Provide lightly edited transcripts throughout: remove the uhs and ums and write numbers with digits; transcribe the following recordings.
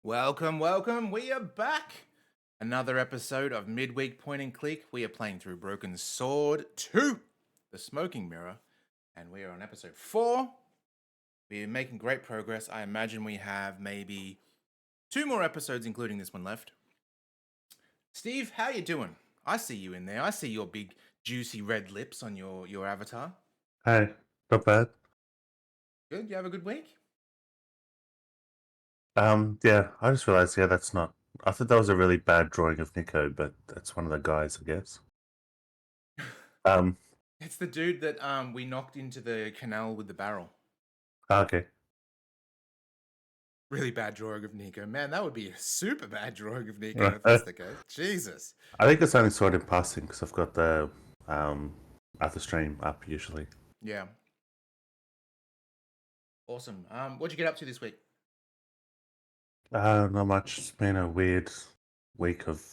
Welcome, welcome. We are back. Another episode of Midweek Point and Click. We are playing through Broken Sword 2, The Smoking Mirror, and we are on episode 4. We are making great progress. I imagine we have maybe 2 more episodes, including this one left. Steve, how you doing? I see you in there. I see your big, juicy red lips on your avatar. Hey, not bad. Good? You have a good week? Yeah, I just realized, that's not. I thought that was a really bad drawing of Nico, but that's one of the guys, I guess. Um, It's the dude that we knocked into the canal with the barrel. okay. Really bad drawing of Nico. Man, that would be a super bad drawing of Nico Right. if that's the case. Jesus. I think it's only sort in passing because I've got the other stream up usually. Yeah. Awesome. What'd you get up to this week? Not much. It's been a weird week of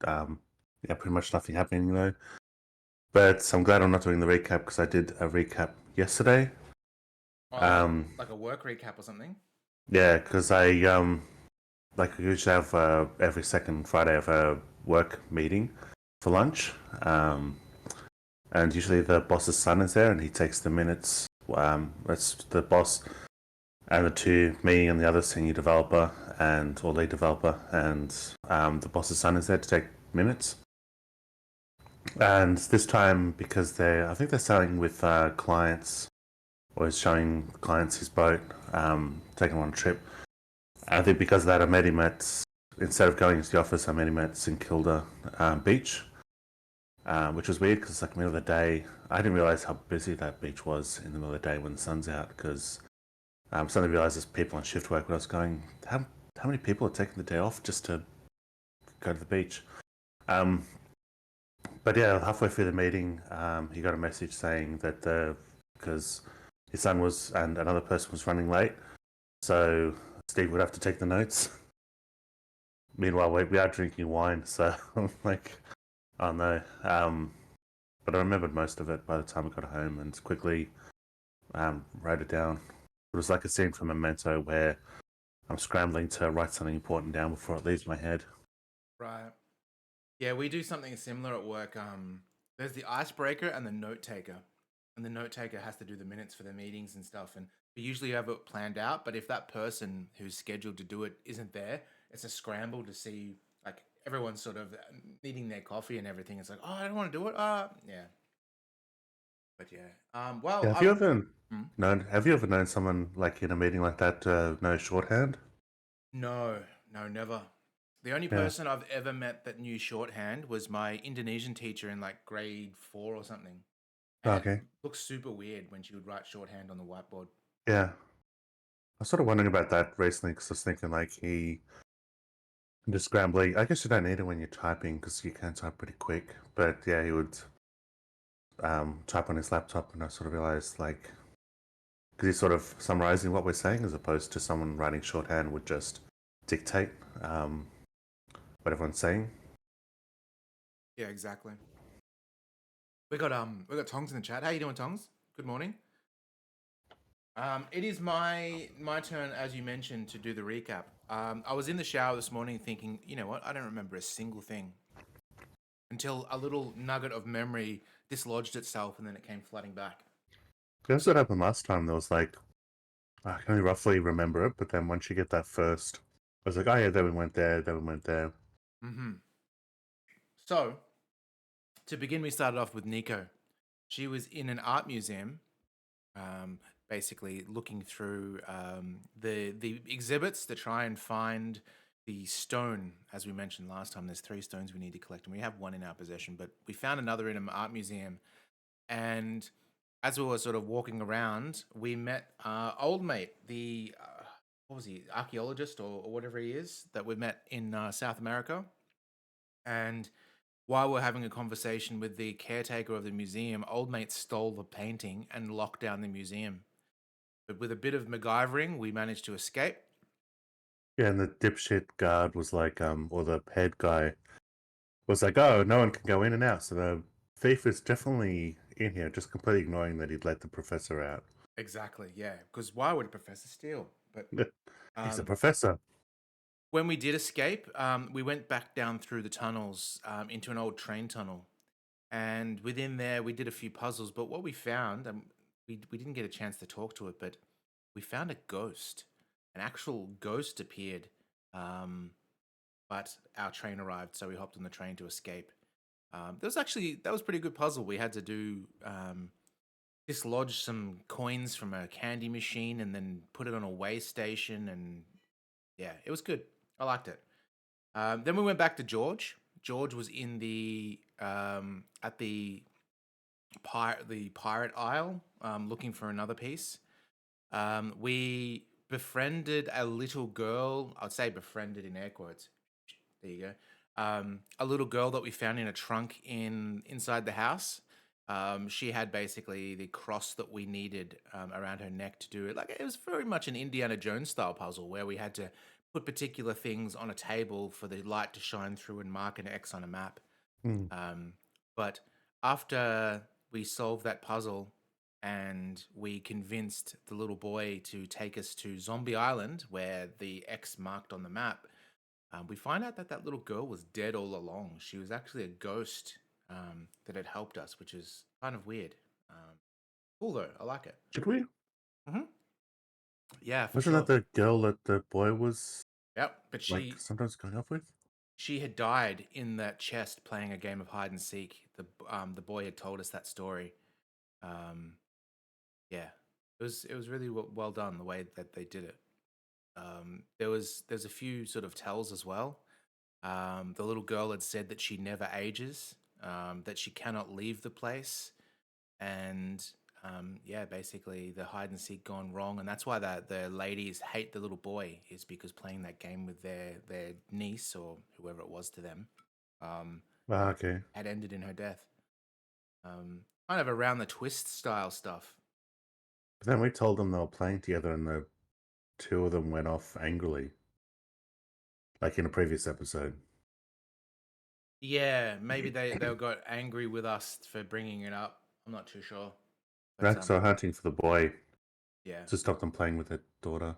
pretty much nothing happening though. But I'm glad I'm not doing the recap because I did a recap yesterday. Oh, like a work recap or something? Yeah, because I usually have every second Friday of a work meeting for lunch. And usually the boss's son is there and he takes the minutes. It's the boss and the two, me and the other senior developer or lead developer, and the boss's son is there to take minutes. And this time, because I think they're selling with clients, or is showing clients his boat, taking on a trip. I think because of that, I met him instead of going to the office, I met him at St Kilda Beach. Which was weird because it's like middle of the day. I didn't realize how busy that beach was in the middle of the day when the sun's out because suddenly realized there's people on shift work when I was going, how many people are taking the day off just to go to the beach? But yeah, halfway through the meeting, he got a message saying that because his son and another person was running late, so Steve would have to take the notes. Meanwhile, we are drinking wine, so I'm like, oh no. But I remembered most of it by the time I got home and quickly wrote it down. It was like a scene from Memento where I'm scrambling to write something important down before it leaves my head. Right. Yeah, we do something similar at work. There's the icebreaker and the note taker. And the note taker has to do the minutes for the meetings and stuff. And we usually have it planned out, but if that person who's scheduled to do it isn't there, it's a scramble to see like everyone's sort of needing their coffee and everything. It's like, oh, I don't want to do it. Yeah. But yeah. Yeah, Well, have you ever hmm? known someone like in a meeting like that know shorthand? No, no, never. The only Yeah. person I've ever met that knew shorthand was my Indonesian teacher in like grade 4 or something. And it Okay. looked super weird when she would write shorthand on the whiteboard. Yeah. I was sort of wondering about that recently because I was thinking like he just scrambling. I guess you don't need it when you're typing because you can type pretty quick. But yeah, he would type on his laptop, and I sort of realized like because he's sort of summarizing what we're saying as opposed to someone writing shorthand would just dictate what everyone's saying. Yeah, exactly. We got Tongs in the chat. How you doing, Tongs? Good morning. It is my turn, as you mentioned, to do the recap. I was in the shower this morning thinking, you know what? I don't remember a single thing until a little nugget of memory dislodged itself, and then it came flooding back. That's what happened last time. There was like I can only roughly remember it, but then once you get that first, I was like, oh yeah, then we went there, then we went there. Mm-hmm. So to begin, we started off with Nico. She was in an art museum, basically looking through the exhibits to try and find the stone. As we mentioned last time, there's 3 stones we need to collect, and we have 1 in our possession. But we found another in an art museum, and as we were sort of walking around, we met old mate, the what was he, archaeologist or whatever he is that we met in South America, and while we're having a conversation with the caretaker of the museum, old mate stole the painting and locked down the museum. But with a bit of MacGyvering, we managed to escape. Yeah, and the dipshit guard was like, or the head guy was like, oh, no one can go in and out. So the thief is definitely in here, just completely ignoring that he'd let the professor out. Exactly, yeah. Because why would a professor steal? But He's a um, professor. When we did escape, we went back down through the tunnels into an old train tunnel, and within there we did a few puzzles. But what we found, we didn't get a chance to talk to it, but we found a ghost. An actual ghost appeared, um, but our train arrived, so we hopped on the train to escape. That was a pretty good puzzle. We had to do dislodge some coins from a candy machine and then put it on a way station, and yeah, it was good. I liked it. Then we went back to George. George was in the at the pirate isle, looking for another piece. We befriended a little girl. I'd say befriended in air quotes. There you go. A little girl that we found in a trunk inside the house. She had basically the cross that we needed around her neck to do it. Like it was very much an Indiana Jones style puzzle where we had to put particular things on a table for the light to shine through and mark an X on a map. Hmm. But after we solved that puzzle and we convinced the little boy to take us to Zombie Island, where the X marked on the map, we find out that that little girl was dead all along. She was actually a ghost that had helped us, which is kind of weird. Cool though, I like it. Should we? Hmm. Yeah, for Wasn't sure. that the girl that the boy was Yep, but like sometimes going off with? she had died in that chest playing a game of hide and seek. The boy had told us that story. Um, yeah, it was really well done the way that they did it. There's a few sort of tells as well. The little girl had said that she never ages, that she cannot leave the place, and yeah, basically the hide and seek gone wrong, and that's why the ladies hate the little boy is because playing that game with their niece or whoever it was to them um, Ah, okay. had ended in her death. Kind of around the twist style stuff. But then we told them they were playing together, and the two of them went off angrily, like in a previous episode. Yeah, maybe they got angry with us for bringing it up. I'm not too sure, but Right, so hunting for the boy yeah, to stop them playing with their daughter.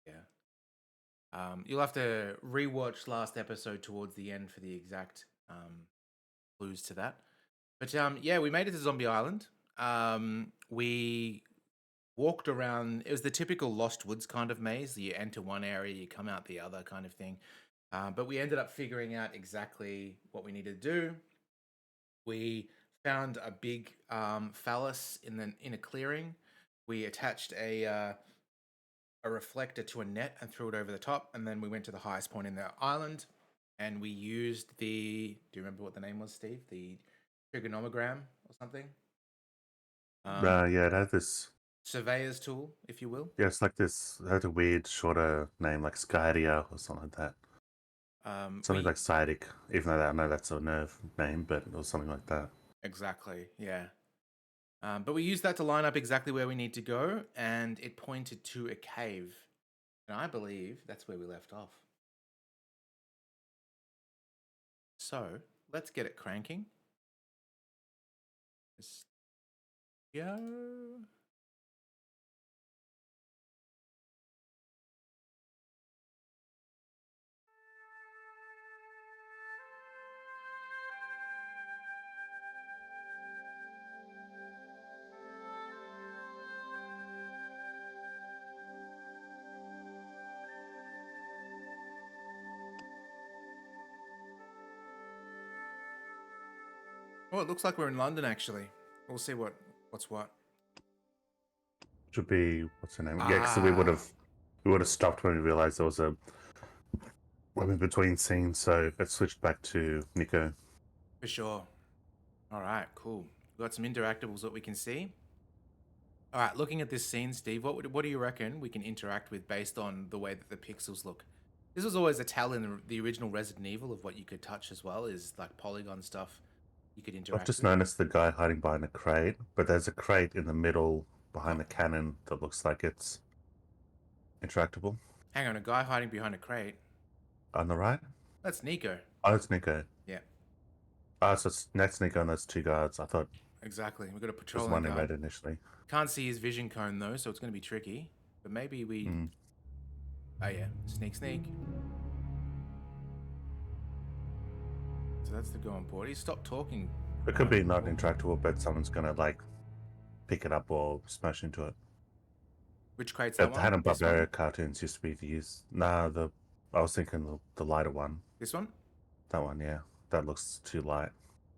yeah. You'll have to rewatch last episode towards the end for the exact clues to that. But yeah, we made it to Zombie Island. We walked around. It was the typical Lost Woods kind of maze. You enter one area, you come out the other kind of thing. But we ended up figuring out exactly what we needed to do. We found a big phallus in a clearing. We attached a reflector to a net and threw it over the top, and then we went to the highest point in the island, and we used the. Do you remember what the name was, Steve? The trigonomogram or something. Yeah, it had this. Surveyor's tool, if you will. Yeah, it's like this. It had a weird, shorter name, like Skydia or something like that. Something We like Psydic, even though I know that's a nerve name, but it was something like that. exactly, yeah. But we used that to line up exactly where we need to go, and it pointed to a cave, and I believe that's where we left off. So let's get it cranking. Let's go. Oh, it looks like we're in London actually. We'll see what's what. Should be what's her name? Yeah, because Ah, we would have stopped when we realized there was a in between scenes, so it switched back to Nico. for sure. All right, cool. We've got some interactables that we can see. All right, looking at this scene, Steve, what do you reckon we can interact with based on the way that the pixels look? This was always a tell in the original Resident Evil of what you could touch as well, is like polygon stuff you could I've interact just with. noticed the guy hiding behind a crate, but there's a crate in the middle Oh, behind the cannon that looks like it's interactable. hang on, a guy hiding behind a crate. On the right? That's Nico. Oh, it's Nico. Yeah, Oh, so that's Nico and those two guards. I thought exactly. We've got a it was patrolling one in guard. red initially. Can't see his vision cone though, so it's going to be tricky. But maybe we. Mm. Oh yeah, sneak, sneak. so that's the go on board. He stopped talking. It could be not interactable, but someone's gonna like pick it up or smash into it. Which crate's The that one? Hanna-Barbera cartoons used to be used. Nah, I was thinking the lighter one. This one? That one, yeah. That looks too light.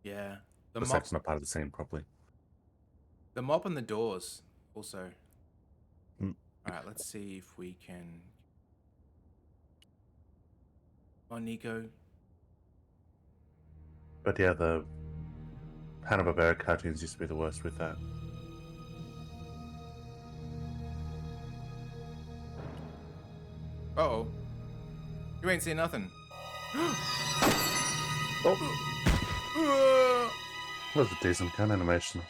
Yeah. Looks like it's not part of the scene properly. The mop on the doors also. Mm. Alright, let's see if we can... Oh, Nico. But yeah, the Hanna-Barbera cartoons used to be the worst with that. Uh-oh. You ain't seen nothing. Oh! That was a decent gun animation.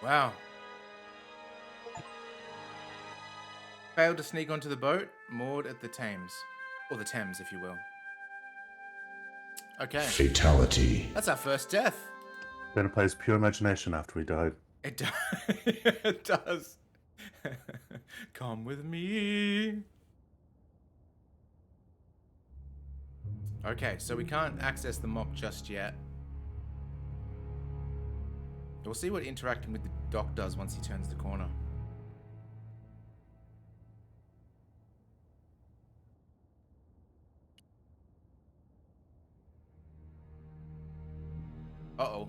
Wow. Failed to sneak onto the boat, moored at the Thames. Or the Thames, if you will. Okay. Fatality. That's our first death. Then it plays pure imagination after we died. It does. It does. Come with me. Okay, so we can't access the mop just yet. We'll see what interacting with the dock does once he turns the corner. Uh-oh.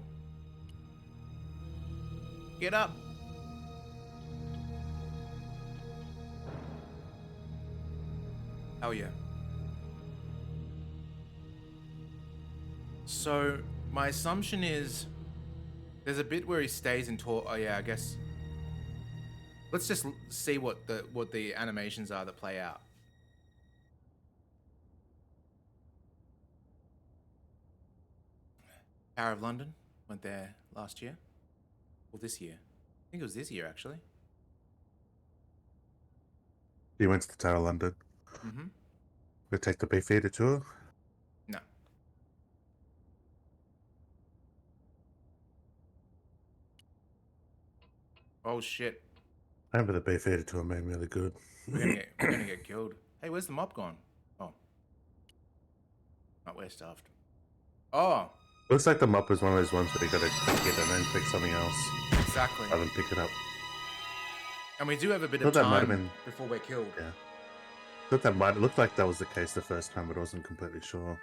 Get up. Oh, yeah. So, my assumption is there's a bit where he stays and talk. Oh, yeah, I guess. Let's just see what the animations are that play out. Tower of London went there last year. Or this year. I think it was this year, actually. You went to the Tower of London. Mm-hmm. We take the Beefeater tour. No. Oh, shit. I remember the Beefeater tour made me really good. We're gonna get killed. Hey, where's the mop gone? Oh. Oh, we're stuffed. Oh! Looks like the mop is one of those ones where you gotta click it and then click something else. Exactly. Rather than pick it up. And we do have a bit Thought of that might time have been- before we're killed. Yeah. Thought that might look like that was the case the first time, but I wasn't completely sure.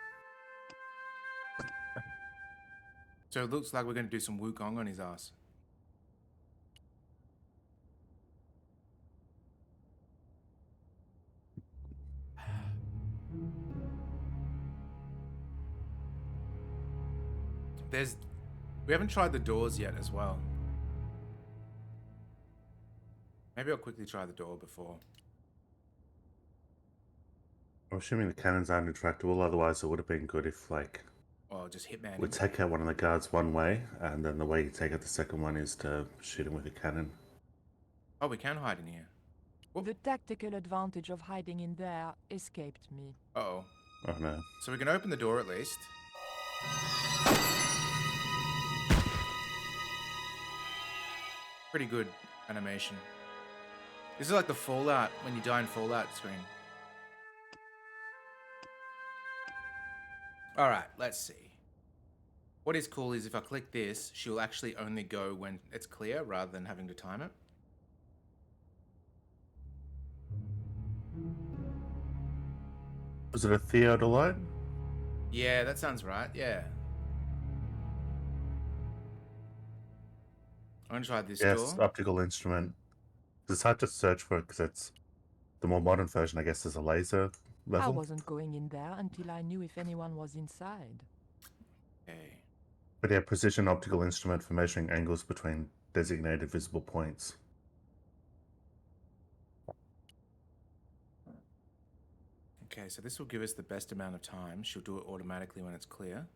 So it looks like we're gonna do some Wukong on his ass. We haven't tried the doors yet as well. Maybe I'll quickly try the door before. I'm assuming the cannons aren't interactable, otherwise it would have been good if, like, Or just hitman we him. take out one of the guards one way, and then the way you take out the second one is to shoot him with a cannon. Oh, we can hide in here. Whoop. The tactical advantage of hiding in there escaped me. Uh-oh. Oh no. So we can open the door at least. Pretty good animation. This is like the Fallout, when you die in Fallout screen. Alright, let's see. What is cool is if I click this, she'll actually only go when it's clear rather than having to time it. Was it a theodolite? Yeah, that sounds right, yeah. I'm gonna try this Yes, door. optical instrument. It's hard to search for it because it's the more modern version, I guess, is a laser I level. wasn't going in there until I knew if anyone was inside. Okay. But yeah, precision optical instrument for measuring angles between designated visible points. Okay, so this will give us the best amount of time. She'll do it automatically when it's clear.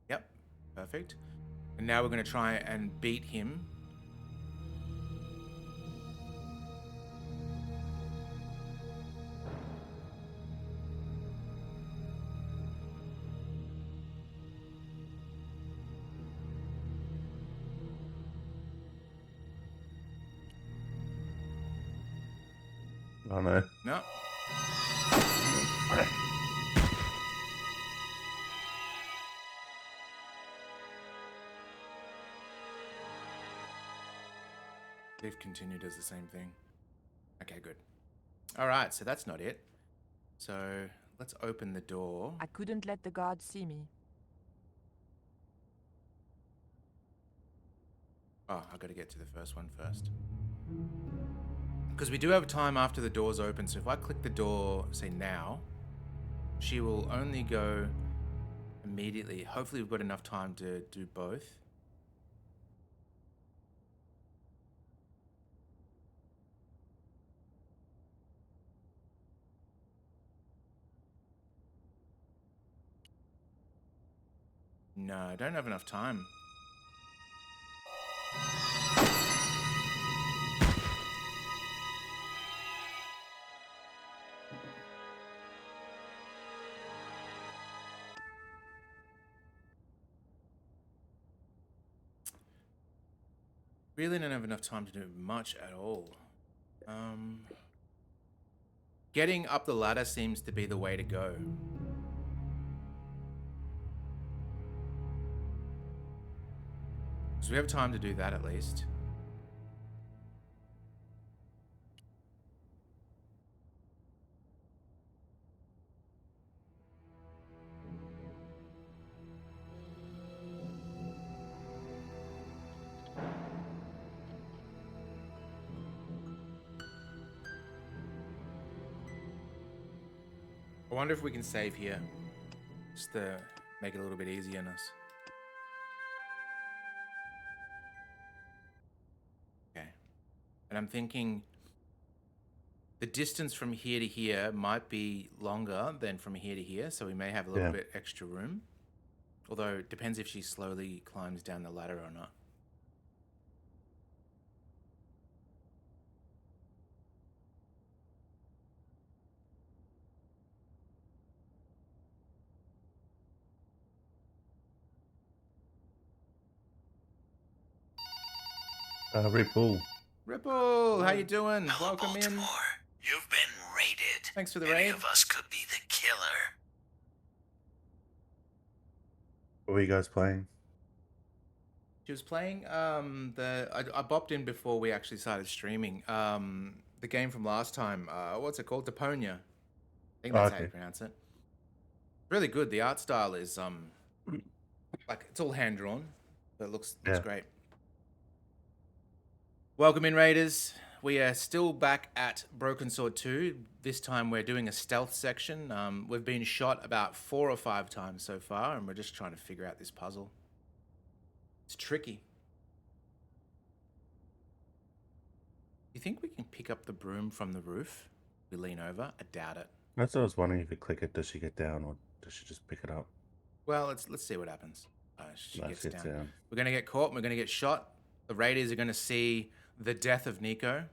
Yep, perfect. And now we're going to try and beat him. Oh no. No. They've continued as the same thing. Okay, good. All right, so that's not it. So let's open the door. I couldn't let the guards see me. Oh, I've got to get to the first one first. Because we do have time after the door's open, so if I click the door, say now, she will only go immediately. Hopefully we've got enough time to do both. No, I don't have enough time. Really don't have enough time to do much at all. Getting up the ladder seems to be the way to go. So we have time to do that at least. I wonder if we can save here. Just to make it a little bit easier on us. Okay. And I'm thinking the distance from here to here might be longer than from here to here, so we may have a little bit extra room. Although it depends if she slowly climbs down the ladder or not. Ripple. Ripple, how you doing? Hello, Welcome in. Baltimore. You've been raided. Thanks for the Any raid. of us could be the killer. What were you guys playing? She was playing I bopped in before we actually started streaming. The game from last time. What's it called? Deponia. I think that's how you pronounce it. Really good. The art style is like it's all hand drawn, but it looks great. Welcome in, Raiders. We are still back at Broken Sword 2. This time we're doing a stealth section. We've been shot about 4 or 5 times so far, and we're just trying to figure out this puzzle. It's tricky. You think we can pick up the broom from the roof? We lean over? I doubt it. That's what I was wondering. If you click it, does she get down, or does she just pick it up? Well, let's see what happens. She No, gets she gets down. down. We're gonna get caught. And we're gonna get shot. The raiders are gonna see the death of Nico,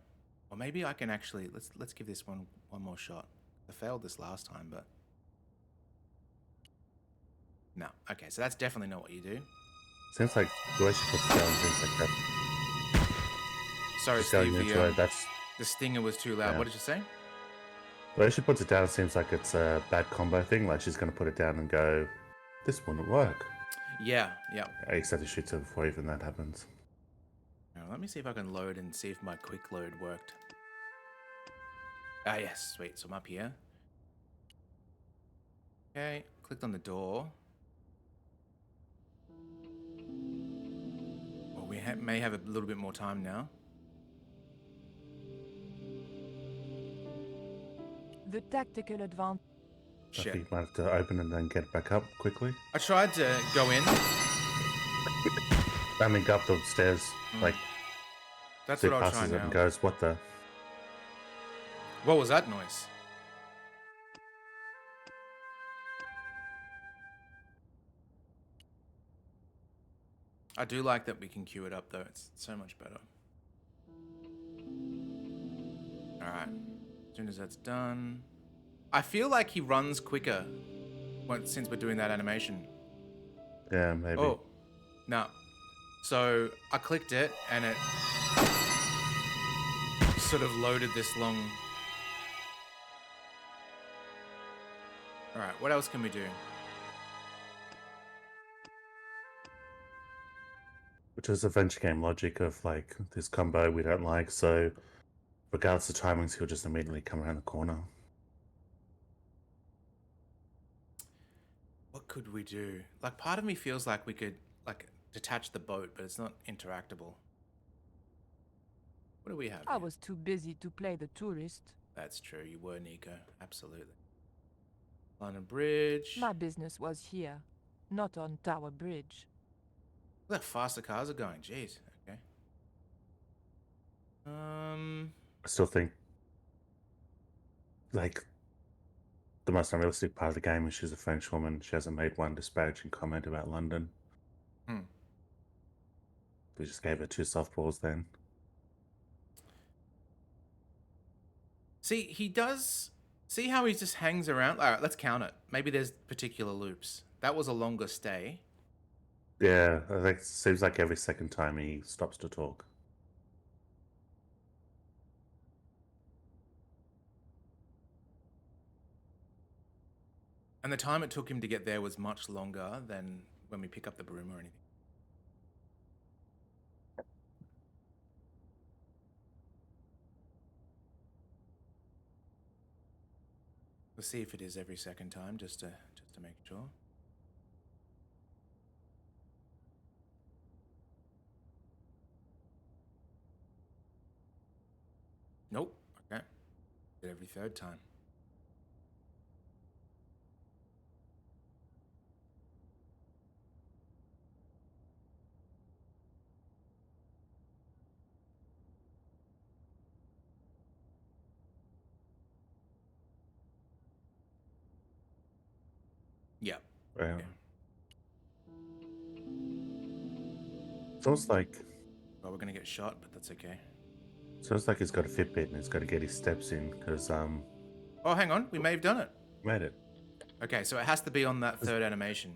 or maybe I can actually let's give this one more shot. I failed this last time, but no. Okay, so that's definitely not what you do. Seems like the way she puts it down seems like that. Sorry, She's going Steve. into it, that's The stinger was too loud. Yeah. What did you say? the way she puts it down. It seems like it's a bad combo thing. Like she's going to put it down and go, "This wouldn't work." Yeah. Except he shoots her before even that happens. Now, let me see if I can load and see if my quick load worked. Ah, yes. Sweet. So I'm up here. Okay. Clicked on the door. Well, we may have a little bit more time now. The tactical advantage. I Shit. think you might have to open and then get back up quickly. I tried to go in. I mean, go up the stairs. Like, That's Sid what I'll try passes it now. and goes, "What the?" What was that noise? I do like that we can queue it up though. It's so much better. Alright. As soon as that's done. I feel like he runs quicker since we're doing that animation. Yeah, maybe. Oh. No. So I clicked it and it sort of loaded this long. Alright, what else can we do? just adventure game logic of like this combo we don't like, so regardless of timings, he'll just immediately come around the corner. What could we do? Like, part of me feels like we could, like, detach the boat, but it's not interactable. What do we have I here? was too busy to play the tourist. That's true. You were, Nico. Absolutely. London Bridge. My business was here, not on Tower Bridge. Look how fast the cars are going. Jeez. Okay. I still think like the most unrealistic part of the game is she's a French woman. She hasn't made one disparaging comment about London. We just gave her 2 softballs then. See, he does. See how he just hangs around? All right, let's count it. Maybe there's particular loops. That was a longer stay. Yeah, I think it seems like every second time he stops to talk. And the time it took him to get there was much longer than when we pick up the broom or anything. We'll see if it is every second time, just to make sure. Nope. Okay. Did every third time. Yeah. Yeah. Yeah. It's almost like Well, we're gonna get shot, but that's okay. he's got a Fitbit and he's got to get his steps in because Oh, hang on. We may have done it. made it. Okay, so it has to be on that third animation.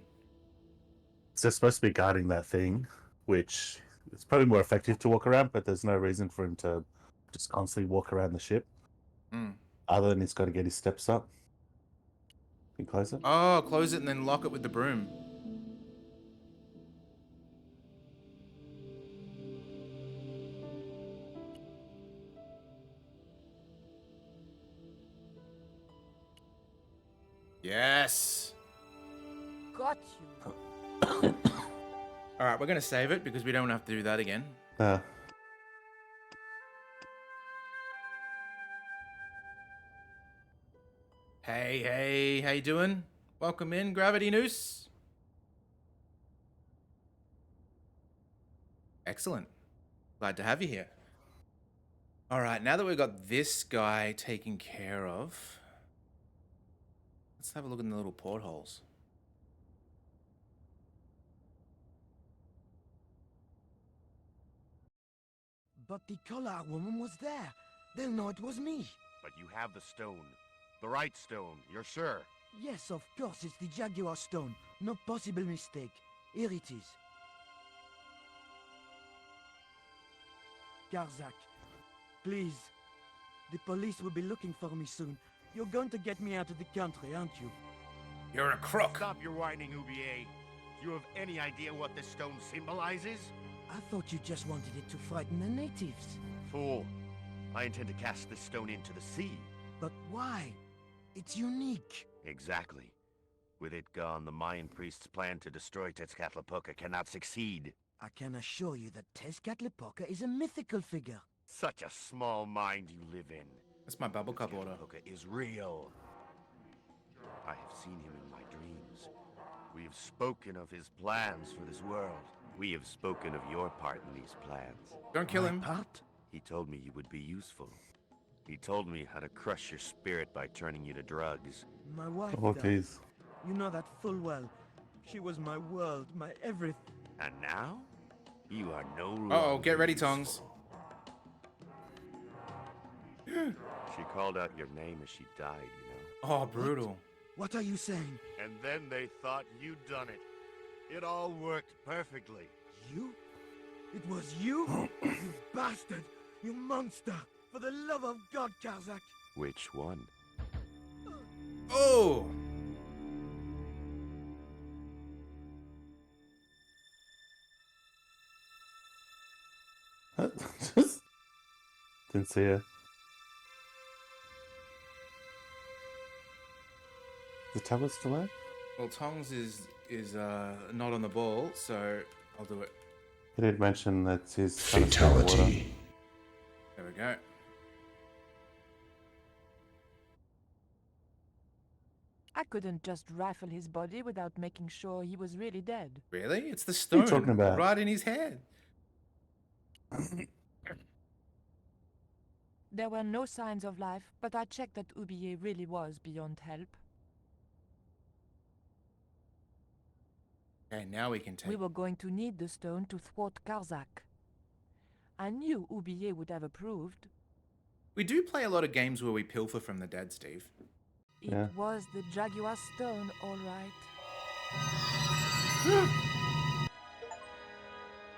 So they're supposed to be guarding that thing, which it's probably more effective to walk around, but there's no reason for him to just constantly walk around the ship. Other than he's got to get his steps up. Can you close it? Oh, close it and then lock it with the broom. Yes. Got you. All right, we're gonna save it because we don't have to do that again. Hey, how you doing? Welcome in, Gravity Noose. Excellent. Glad to have you here. All right, now that we've got this guy taken care of, let's have a look in the little portholes. But the collar woman was there. They'll know it was me. But you have the stone. The right stone, you're sure? Yes, of course, it's the Jaguar stone. No possible mistake. Here it is. Garzak, please. The police will be looking for me soon. You're going to get me out of the country, aren't you? You're a crook. Stop your whining, Ubier. Do you have any idea what this stone symbolizes? I thought you just wanted it to frighten the natives. Fool. I intend to cast this stone into the sea. But why? It's unique. Exactly. With it gone, the Mayan priest's plan to destroy Tezcatlipoca cannot succeed. I can assure you that Tezcatlipoca is a mythical figure. Such a small mind you live in. That's my bubble cup order. Tezcatlipoca is real. I have seen him in my dreams. We have spoken of his plans for this world. We have spoken of your part in these plans. Don't kill My him. part? He told me you would be useful. He told me how to crush your spirit by turning you to drugs. My wife Oh, died. please. You know that full well. She was my world, my everything. And now? You are no longer Uh-oh, get ready, useful. Tongs. She called out your name as she died, you know. Oh, brutal. What are you saying? And then they thought you'd done it. It all worked perfectly. You? It was you? You bastard! You monster! For the love of God, Karzak! Which one? Oh! Didn't see her. The tablet still there? Well, Tongs is not on the ball, so I'll do it. He did mention that he's trying to stay in the water. Fatality. There we go. I couldn't just rifle his body without making sure he was really dead. Really? It's the What are stone you talking about? right in his head. There were no signs of life, but I checked that Oublier really was beyond help. Okay, now we can take. We were going to need the stone to thwart Karzak. I knew Oublier would have approved. We do play a lot of games where we pilfer from the dead, Steve. It Yeah. was the Jaguar stone, all right.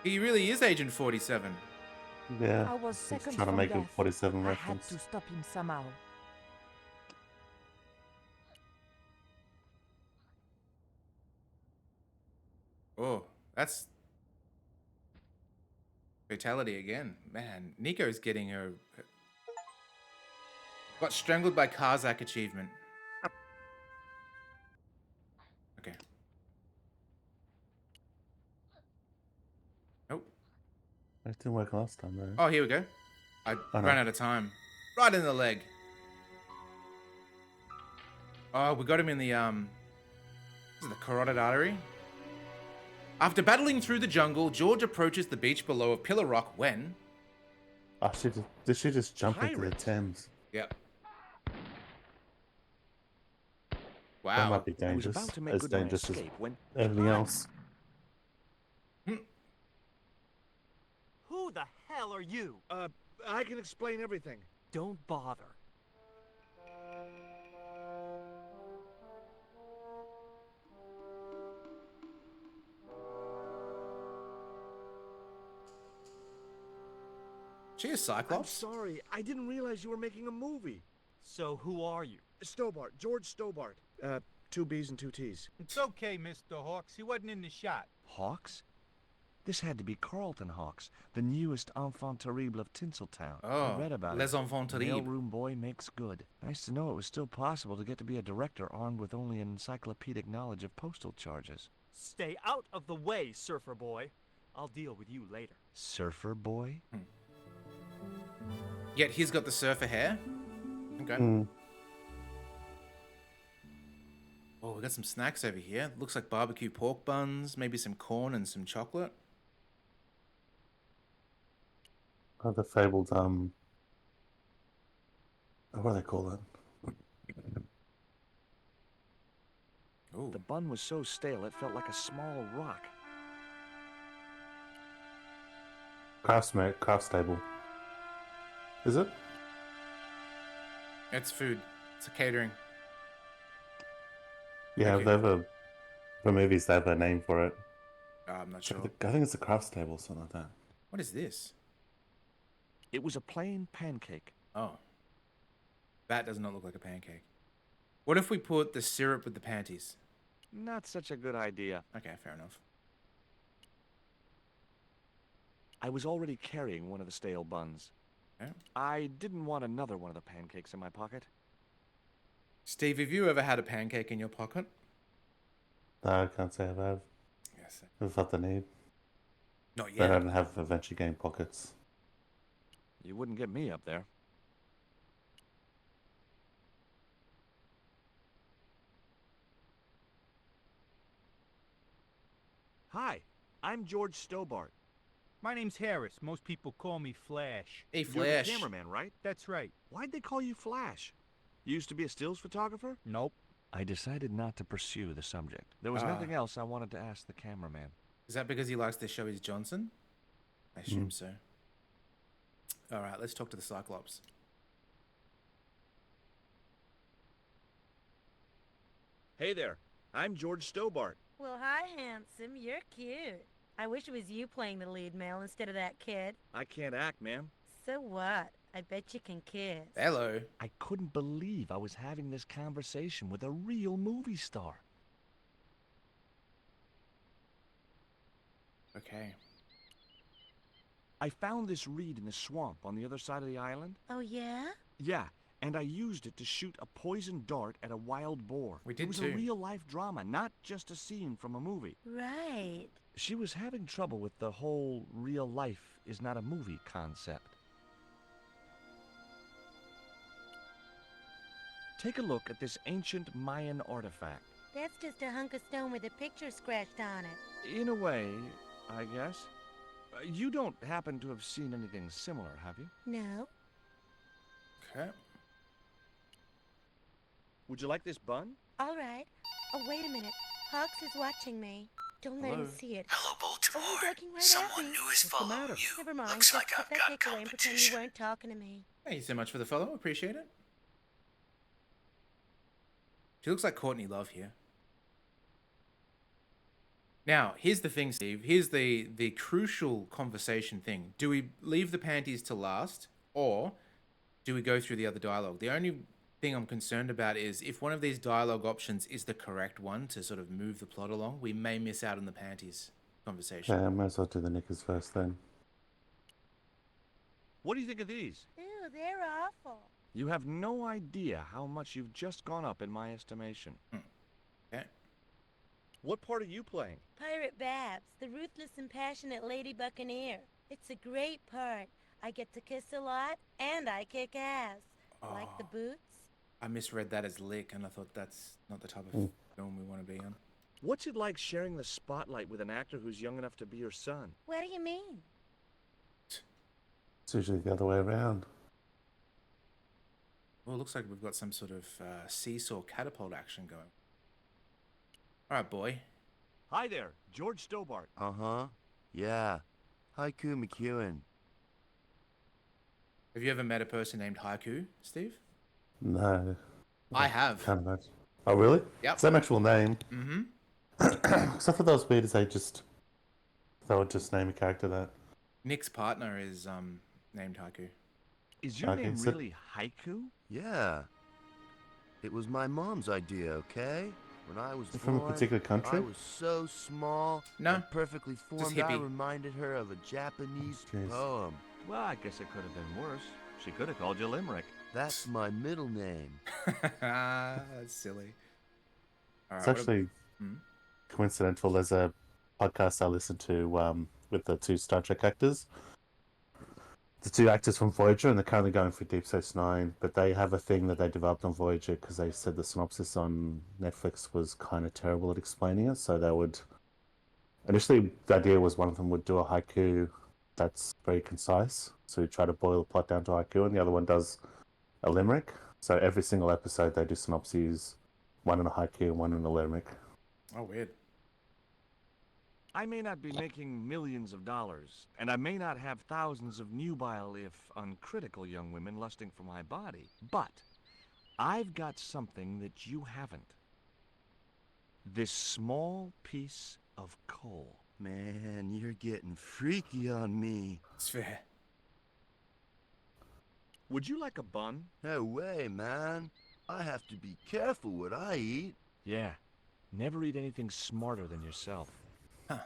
He really is Agent 47. Yeah. I was He's seconds trying to from make a death. 47 I had reference. to stop him somehow. Oh, that's fatality again. Man, Nico's getting her. Got strangled by Karzak achievement. Okay. Nope. It didn't work last time, though. Oh, here we go. I Oh, no. ran out of time. Right in the leg. Oh, we got him in the this is the carotid artery. After battling through the jungle, George approaches the beach below a pillar rock when. Oh, did she just jump into the Pirates? Thames? Yep. That Wow. might be I was dangerous. about to make As good my dangerous as escape when... everything else. Who the hell are you? I can explain everything. Don't bother. She is I'm Cyclops. sorry. I didn't realize you were making a movie. So who are you? Stobart. George Stobart. 2 B's and 2 T's. It's okay, Mr. Hawks. He wasn't in the shot. Hawks? This had to be Carlton Hawks, the newest enfant terrible of Tinseltown. Oh, I read about Les it. Enfants Terribles. Mailroom boy makes good. Nice to know it was still possible to get to be a director armed with only an encyclopedic knowledge of postal charges. Stay out of the way, surfer boy. I'll deal with you later. Surfer boy? Yet he's got the surfer hair. Okay. Hmm. Oh, we got some snacks over here. Looks like barbecue pork buns, maybe some corn and some chocolate. Oh, the fabled, what do they call it? Ooh. The bun was so stale it felt like a small rock. Craft stable. Is it? It's food. It's a catering. Yeah, Okay. they have a... For movies, they have a name for it. I'm not sure. I think it's the craft table or something like that. What is this? It was a plain pancake. Oh. That does not look like a pancake. What if we put the syrup with the panties? Not such a good idea. Okay, fair enough. I was already carrying one of the stale buns. Okay. I didn't want another one of the pancakes in my pocket. Steve, have you ever had a pancake in your pocket? No, I can't say I have. Yes. I've felt the need. Not They yet. don't have adventure game pockets. You wouldn't get me up there. Hi, I'm George Stobart. My name's Harris. Most people call me Flash. Hey, You're the Flash. cameraman, right? That's right. Why'd they call you Flash? You used to be a stills photographer? Nope. I decided not to pursue the subject. There was Ah. nothing else I wanted to ask the cameraman. Is that because he likes to show his Johnson? I assume so. All right, let's talk to the Cyclops. Hey there, I'm George Stobart. Well, hi, handsome. You're cute. I wish it was you playing the lead male instead of that kid. I can't act, ma'am. So what? I bet you can kiss. Hello. I couldn't believe I was having this conversation with a real movie star. Okay. I found this reed in the swamp on the other side of the island. Oh, yeah? Yeah, and I used it to shoot a poisoned dart at a wild boar. We It did was too. a real-life drama, not just a scene from a movie. Right. She was having trouble with the whole real life is not a movie concept. Take a look at this ancient Mayan artifact. That's just a hunk of stone with a picture scratched on it. In a way, I guess. You don't happen to have seen anything similar, have you? No. Okay. Would you like this bun? All right. Oh, wait a minute. Hawks is watching me. Don't let him Hello? see it. Hello, Oh, he's Baltimore. looking right at Someone me. new is What's the following matter? you. Never mind. Looks Just like put I've that got dick away and pretend you competition. weren't talking to me. Thank you so much for the follow. Appreciate it. She looks like Courtney Love here. Now, here's the thing, Steve. Here's the crucial conversation thing. Do we leave the panties to last, or do we go through the other dialogue? The only thing I'm concerned about is if one of these dialogue options is the correct one to sort of move the plot along, we may miss out on the panties conversation. Okay, I might as well do the knickers first then. What do you think of these? Ew, they're awful. You have no idea how much you've just gone up in my estimation. Okay. What part are you playing? Pirate Babs, the ruthless and passionate lady buccaneer. It's a great part. I get to kiss a lot, and I kick ass. Like the Oh. boots? I misread that as lick, and I thought that's not the type of film we want to be on. What's it like sharing the spotlight with an actor who's young enough to be your son? What do you mean? It's usually the other way around. Well, it looks like we've got some sort of seesaw catapult action going. All right, boy. Hi there, George Stobart. Uh-huh. Yeah. Haiku McEwen. Have you ever met a person named Haiku, Steve? No. I have. Can't imagine. Oh, really? Yep. It's an actual name. Mm-hmm. Because I thought that was weird as they would just name a character that. Nick's partner is named Haiku. Is your Okay, name so- really Haiku? Yeah. It was my mom's idea, okay? When I was From a born, particular country? I was so small No, and perfectly formed, I hippie. reminded her of a Japanese Jeez. poem. Well, I guess it could have been worse. She could have called you Limerick. That's my middle name. That's silly. All It's right, actually Hmm? coincidental. There's a podcast I listen to with the two Star Trek actors. The two actors from Voyager, and they're currently going for Deep Space Nine, but they have a thing that they developed on Voyager because they said the synopsis on Netflix was kind of terrible at explaining it. So they would... Initially, the idea was one of them would do a haiku that's very concise. So we try to boil the plot down to haiku, and the other one does a limerick. So every single episode they do synopses, one in a haiku and one in a limerick. Oh, weird. I may not be making millions of dollars, and I may not have thousands of nubile, if uncritical, young women lusting for my body, but I've got something that you haven't. This small piece of coal. Man, you're getting freaky on me. It's fair. Would you like a bun? No way, man. I have to be careful what I eat. Yeah. Never eat anything smarter than yourself. Huh.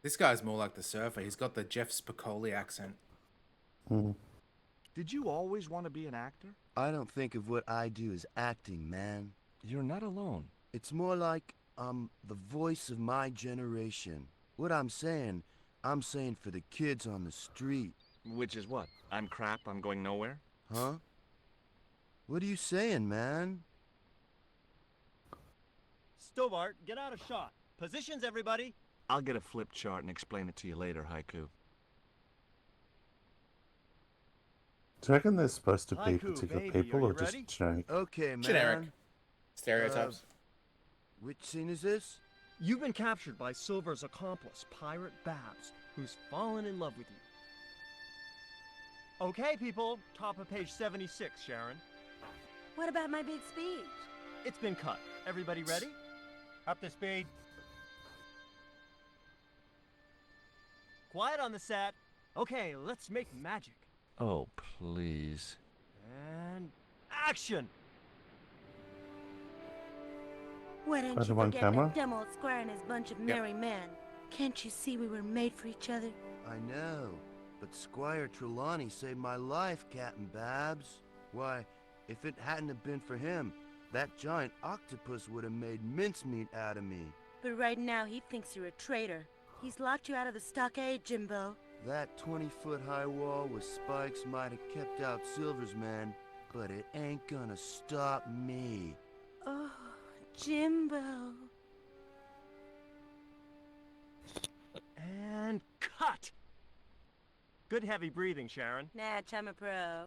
This guy's more like the surfer. He's got the Jeff Spicoli accent. Did you always want to be an actor? I don't think of what I do as acting, man. You're not alone. It's more like I'm the voice of my generation. What I'm saying for the kids on the street. Which is what? I'm crap, I'm going nowhere? Huh? What are you saying, man? Stobart, get out of shot. Positions, everybody. I'll get a flip chart and explain it to you later, Haiku. Do you reckon there's supposed to be Haiku, particular baby, people are or you just ready? generic? Okay, man. Generic. Stereotypes. Which scene is this? You've been captured by Silver's accomplice, Pirate Babs, who's fallen in love with you. Okay, people. Top of page 76, Sharon. What about my big speech? It's been cut. Everybody ready? Up to speed. Quiet on the set. Okay, let's make magic. Oh, please. And action! Why don't Under you one forget camera? that dumb old squire and his bunch of merry men? Can't you see we were made for each other? I know. But Squire Trelawney saved my life, Captain Babs. Why, if it hadn't have been for him, that giant octopus would have made mincemeat out of me. But right now he thinks you're a traitor. He's locked you out of the stockade, Jimbo. That 20-foot-high wall with spikes might have kept out Silver's men, but it ain't gonna stop me. Oh, Jimbo. And cut! Good heavy breathing, Sharon. Natch, I'm a pro.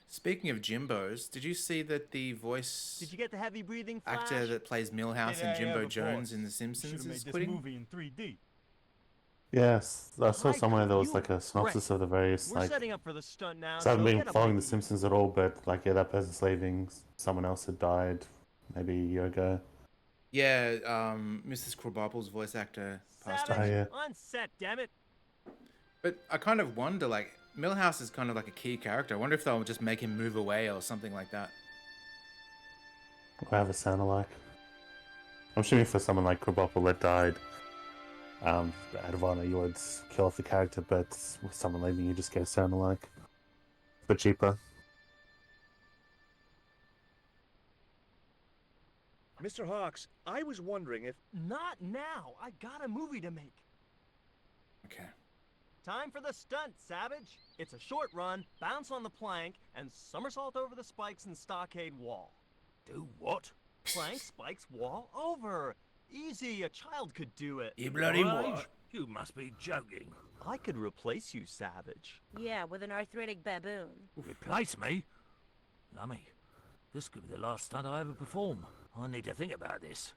Speaking of Jimbos, did you see that the voice Did you get the heavy breathing, Flash? actor that plays Millhouse Did I and Jimbo ever, Jones boss? in The Simpsons Should've is made this quitting? movie in 3D. Yes, I saw somewhere there was you like a synopsis great. of the various We're like. setting up for the stunt now. So I haven't so been get up following my The Simpsons at all, but like yeah, that person's leaving. Someone else had died, maybe a year ago. Yeah, Mrs. Krabappel's voice actor passed Savage, Oh, away. yeah. on set, damn it. But I kind of wonder, like, Millhouse is kind of like a key character. I wonder if they'll just make him move away or something like that. Whatever sound alike. I'm assuming for someone like Krabappel that died, out of honor, you would kill off the character, but with someone leaving, you just get a sound alike. But cheaper. Mr. Hawks, I was wondering if... Not now. I got a movie to make. Okay. Time for the stunt, Savage. It's a short run, bounce on the plank, and somersault over the spikes and stockade wall. Do what? Plank, spikes, wall, over. Easy, a child could do it. You bloody Rage? what? You must be joking. I could replace you, Savage. Yeah, with an arthritic baboon. Replace me? Lummy, this could be the last stunt I ever perform. I need to think about this.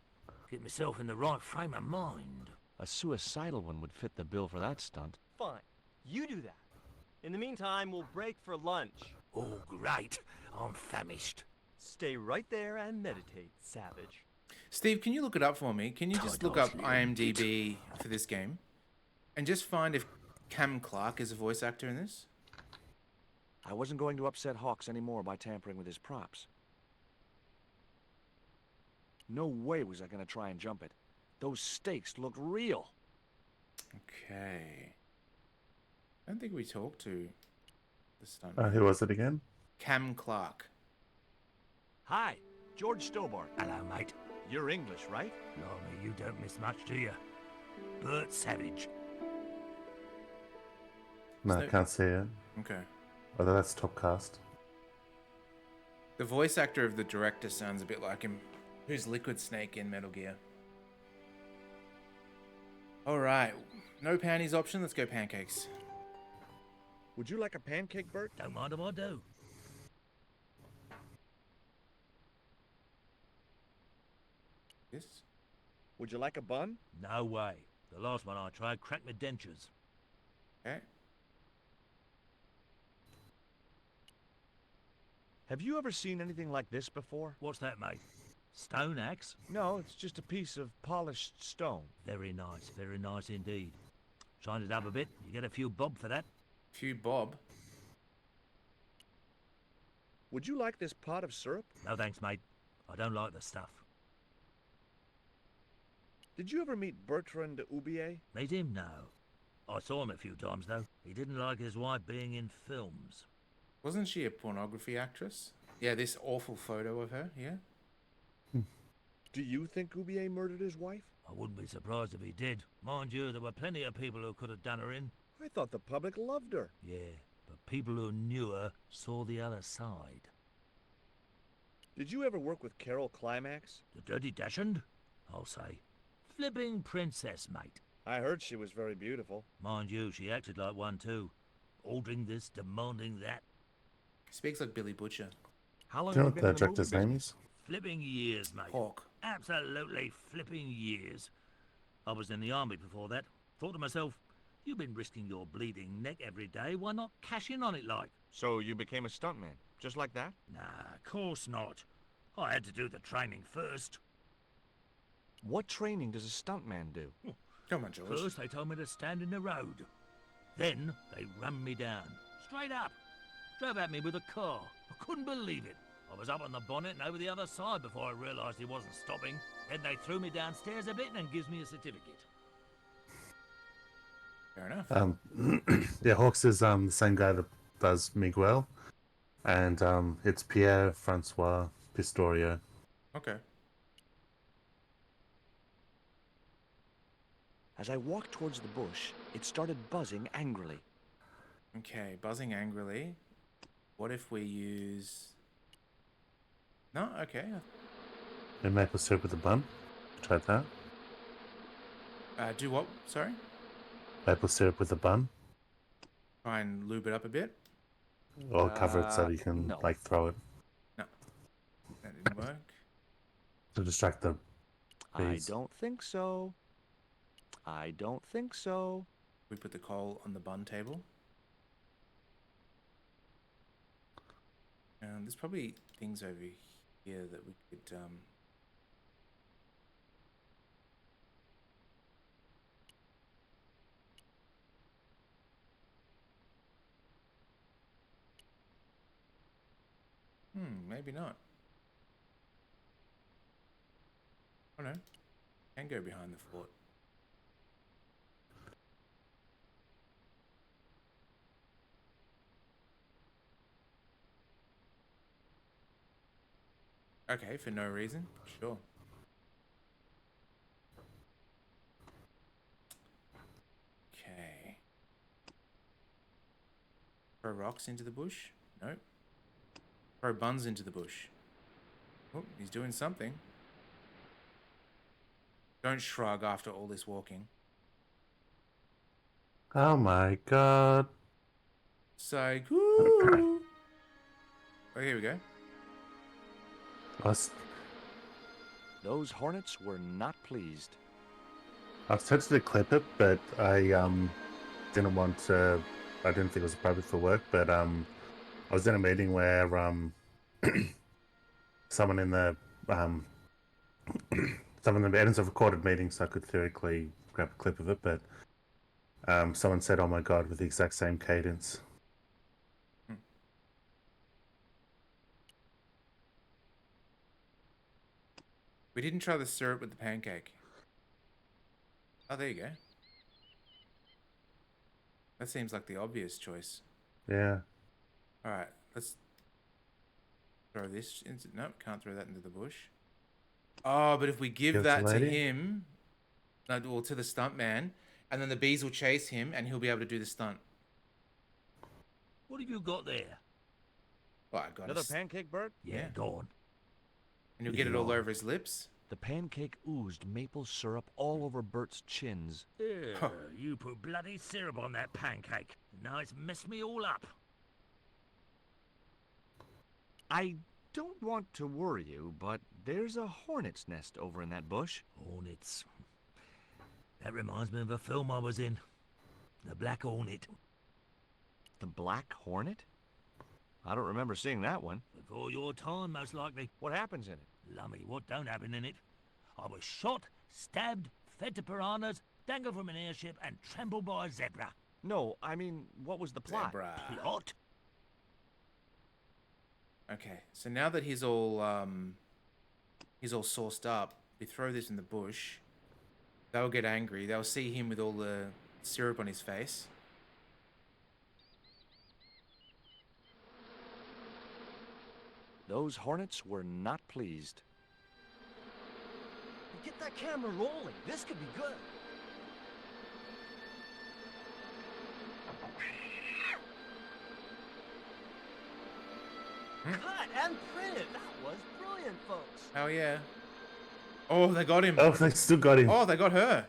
Get myself in the right frame of mind. A suicidal one would fit the bill for that stunt. Fine. You do that. In the meantime, we'll break for lunch. Oh, great. I'm famished. Stay right there and meditate, Savage. Steve, can you look it up for me? Can you just look up IMDb for this game? And just find if Cam Clark is a voice actor in this? I wasn't going to upset Hawks anymore by tampering with his props. No way was I going to try and jump it. Those stakes looked real. Okay. I don't think we talked to the stunt. Who was it again? Cam Clark. Hi, George Stobart. Hello, mate. You're English, right? Blimey, you don't miss much, do you? Bert Savage. No, I So- can't see it. Okay. Whether that's top cast. The voice actor of the director sounds a bit like him. Who's Liquid Snake in Metal Gear? Alright. No panties option. Let's go pancakes. Would you like a pancake, Bert? Don't mind if I do. Yes. Would you like a bun? No way. The last one I tried cracked my dentures. Okay. Have you ever seen anything like this before? What's that, mate? Stone axe? No, it's just a piece of polished stone. Very nice indeed. Shine it up a bit, you get a few bob for that. Few Bob. Would you like this pot of syrup? No thanks, mate. I don't like the stuff. Did you ever meet Bertrand Oubier? Meet him? No. I saw him a few times, though. He didn't like his wife being in films. Wasn't she a pornography actress? Yeah, this awful photo of her, yeah? Do you think Oubier murdered his wife? I wouldn't be surprised if he did. Mind you, there were plenty of people who could have done her in. I thought the public loved her. Yeah, but people who knew her saw the other side. Did you ever work with Carol Climax? The Dirty Dachshund? I'll say. Flipping princess, mate. I heard she was very beautiful. Mind you, she acted like one too. Ordering this, demanding that. Speaks like Billy Butcher. How long Do you know have what you the been in the movie director's name business? is? Flipping years, mate. Hawk. Absolutely flipping years. I was in the army before that. Thought to myself, you've been risking your bleeding neck every day. Why not cash in on it like? So you became a stuntman, just like that? Nah, of course not. I had to do the training first. What training does a stuntman do? Come on, George. First, they told me to stand in the road. Then, they rammed me down. Straight up. Drove at me with a car. I couldn't believe it. I was up on the bonnet and over the other side before I realised he wasn't stopping. Then they threw me downstairs a bit and gives me a certificate. Fair enough. Yeah, Hawks is the same guy that does Miguel, and it's Pierre Francois Pistorio. Okay. As I walked towards the bush, it started buzzing angrily. Okay, buzzing angrily. What if we use... No? Okay. And maple syrup with a bun. Tried that. Do what? Sorry? Maple syrup with a bun. Try and lube it up a bit? Or cover it so you can, no. like, throw it. No. That didn't work. To distract the bees. I don't think so. I don't think so. We put the coal on the bun table. There's probably things over here that we could... maybe not. Oh no. Can go behind the fort. Okay, for no reason. Sure. Okay. Throw rocks into the bush? Nope. Throw buns into the bush. Oh, he's doing something. Don't shrug after all this walking. Oh my god. Say, ooh. Oh, here we go. I was Those hornets were not pleased. tempted to clip it, but I didn't want to. I didn't think it was appropriate for work. But I was in a meeting where someone in the someone in the editors of recorded meeting, so I could theoretically grab a clip of it. But someone said, "Oh my god," with the exact same cadence. We didn't try the syrup with the pancake. Oh, there you go. That seems like the obvious choice. Yeah. Alright, let's throw this into... Nope, can't throw that into the bush. Oh, but if we give Give it to that to lady? him... No, well, to the stunt man, and then the bees will chase him, and he'll be able to do the stunt. What have you got there? Oh, I got Another it. pancake, Bert? Yeah, go on. And he'll get it all over his lips. The pancake oozed maple syrup all over Bert's chins. Yeah, you put bloody syrup on that pancake. Now it's messed me all up. I don't want to worry you, but there's a hornet's nest over in that bush. Hornets. That reminds me of a film I was in. The Black Hornet. The Black Hornet? I don't remember seeing that one. Before your time, most likely. What happens in it? Lummy, what don't happen in it? I was shot, stabbed, fed to piranhas, dangled from an airship, and trampled by a zebra. No, I mean, what was the plot? Zebra. Plot? Okay, so now that he's all sauced up, we throw this in the bush. They'll get angry. They'll see him with all the syrup on his face. Those hornets were not pleased. Get that camera rolling. This could be good. Cut and printed. That was brilliant, folks. Hell yeah. Oh, they got him. Oh, they still got him. Oh, they got her.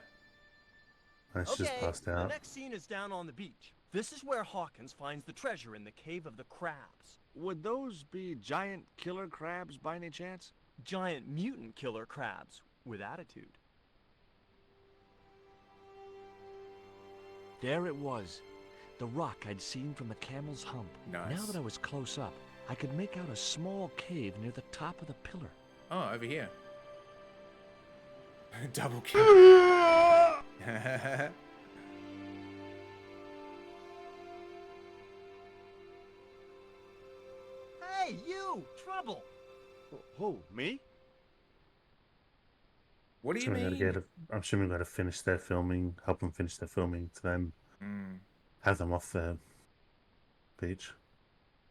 And she's just passed The out. next scene is down on the beach. This is where Hawkins finds the treasure in the Cave of the Crabs. Would those be giant killer crabs by any chance? Giant mutant killer crabs with attitude. There it was. The rock I'd seen from the camel's hump. Nice. Now that I was close up, I could make out a small cave near the top of the pillar. Oh, over here. Double kill. Hey, you! Trouble! Who, me? What do you I'm mean? assuming we got to finish their filming, help them finish their filming to then Have them off the beach.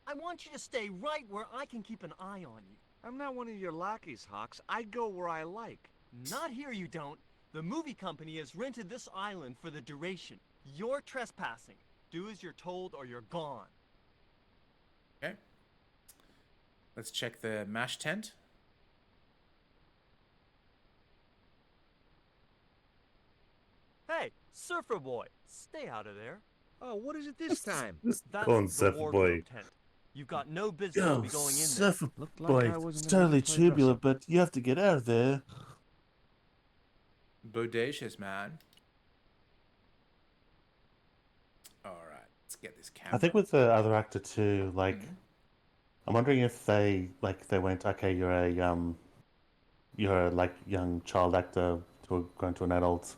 I want you to stay right where I can keep an eye on you. I'm not one of your lackeys, Hawks. I go where I like. Not here, you don't. The movie company has rented this island for the duration. You're trespassing. Do as you're told or you're gone. Okay. Let's check the MASH tent. Hey, surfer boy, stay out of there. Oh, what is it this time? This That's corn the surfer boy. wardrobe tent. You've got no business to Yo, be going in there. surfer Looked like boy. I wasn't It's gonna totally get to play tubular, dress-up. but you have to get out of there. Bodacious, man. All right, let's get this camera. I think with the other actor too, like, I'm wondering if they went, okay, you're a like young child actor to going to an adult,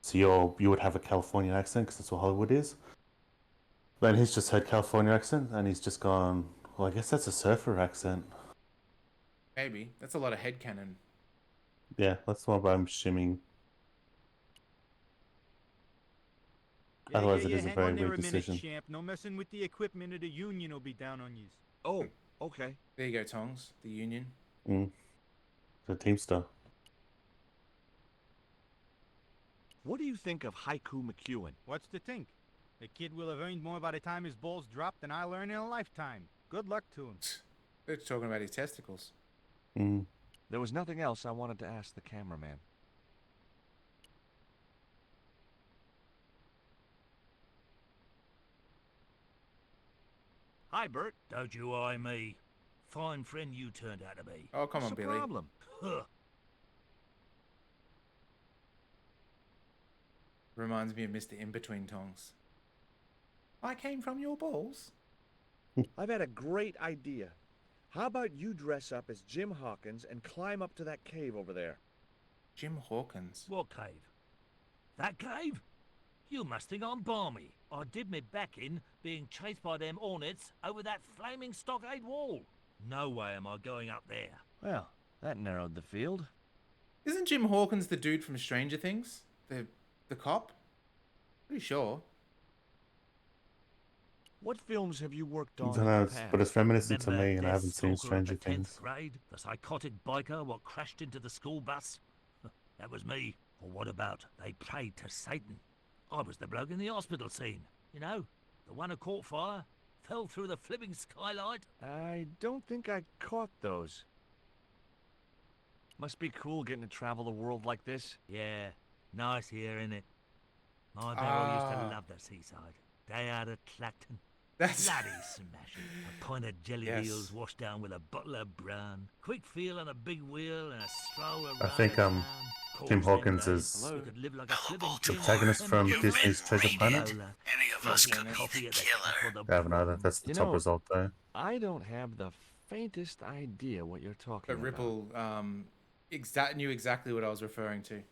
so you would have a Californian accent because that's what Hollywood is. Then he's just heard California accent and he's just gone, well, I guess that's a surfer accent. Maybe. That's a lot of headcanon. Yeah, that's what I'm shimming. Otherwise, it is a hang very on there weird a minute, decision. champ. No messing with the equipment or the union will be down on yous. Oh, okay. There you go, Tongs. The Union. The Teamster. What do you think of Haiku McEwen? What's to think? The kid will have earned more by the time his balls drop than I'll earn in a lifetime. Good luck to him. They're talking about his testicles. There was nothing else I wanted to ask the cameraman. Hi, Bert. Don't you eye me. Fine friend you turned out to be. Oh, come What's on, the Billy. problem? Huh. Reminds me of Mr. In-Between Tongs. I came from your balls. I've had a great idea. How about you dress up as Jim Hawkins and climb up to that cave over there? Jim Hawkins. What cave? That cave? You must think I'm balmy. I did me back in being chased by them hornets over that flaming stockade wall. No way am I going up there. Well, that narrowed the field. Isn't Jim Hawkins the dude from Stranger Things? The cop? Pretty sure. What films have you worked I on don't in know, the past? but it's reminiscent to Remember me, and I Death haven't seen Stalker of Stranger the 10th Things. grade? The psychotic biker what crashed into the school bus? That was me. Or what about they prayed to Satan? I was the bloke in the hospital scene. You know, the one who caught fire, fell through the flipping skylight. I don't think I caught those. Must be cool getting to travel the world like this. Yeah, nice here, innit? My barrel used to Ah. love the seaside. Day out at Clacton. That's Bloody smashing. A pint of jelly Yes. beans washed down with a bottle of brown. Quick feel on a big wheel and a stroll around. I think, town. Tim Course, them Hawkins days, is you could live like a flipping the king. protagonist from Disney's Treasure Planet. Cola, Any of us drinking could be coffee the at the killer. top of the I haven't either. That's the You top know- result, though. I don't have the faintest idea what you're talking But about. Ripple knew exactly what I was referring to.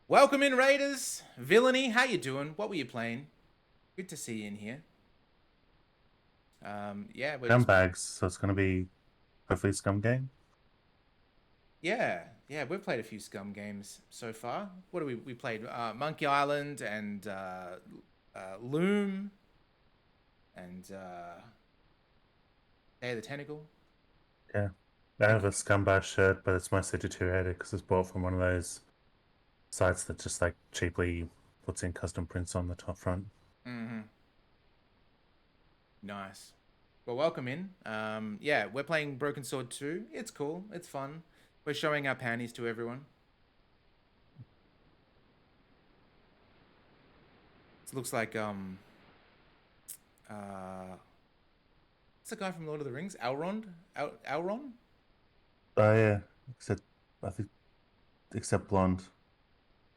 Welcome in, Raiders. Villainy, how you doing? What were you playing? Good to see you in here. Yeah, we're just, Scumbags, so it's going to be hopefully a Scum game. yeah, we've played a few Scum games so far. What do we played? Monkey Island and Loom and Day of the Tentacle. Yeah. I have a Scumbag shirt, but it's mostly deteriorated because it's bought from one of those sites that just like cheaply puts in custom prints on the top front. Mm-hmm. Nice. Well, welcome in. Yeah, we're playing Broken Sword 2. It's cool. It's fun. We're showing our panties to everyone. It looks like what's the guy from Lord of the Rings? Elrond? Elrond? Oh yeah, except blonde.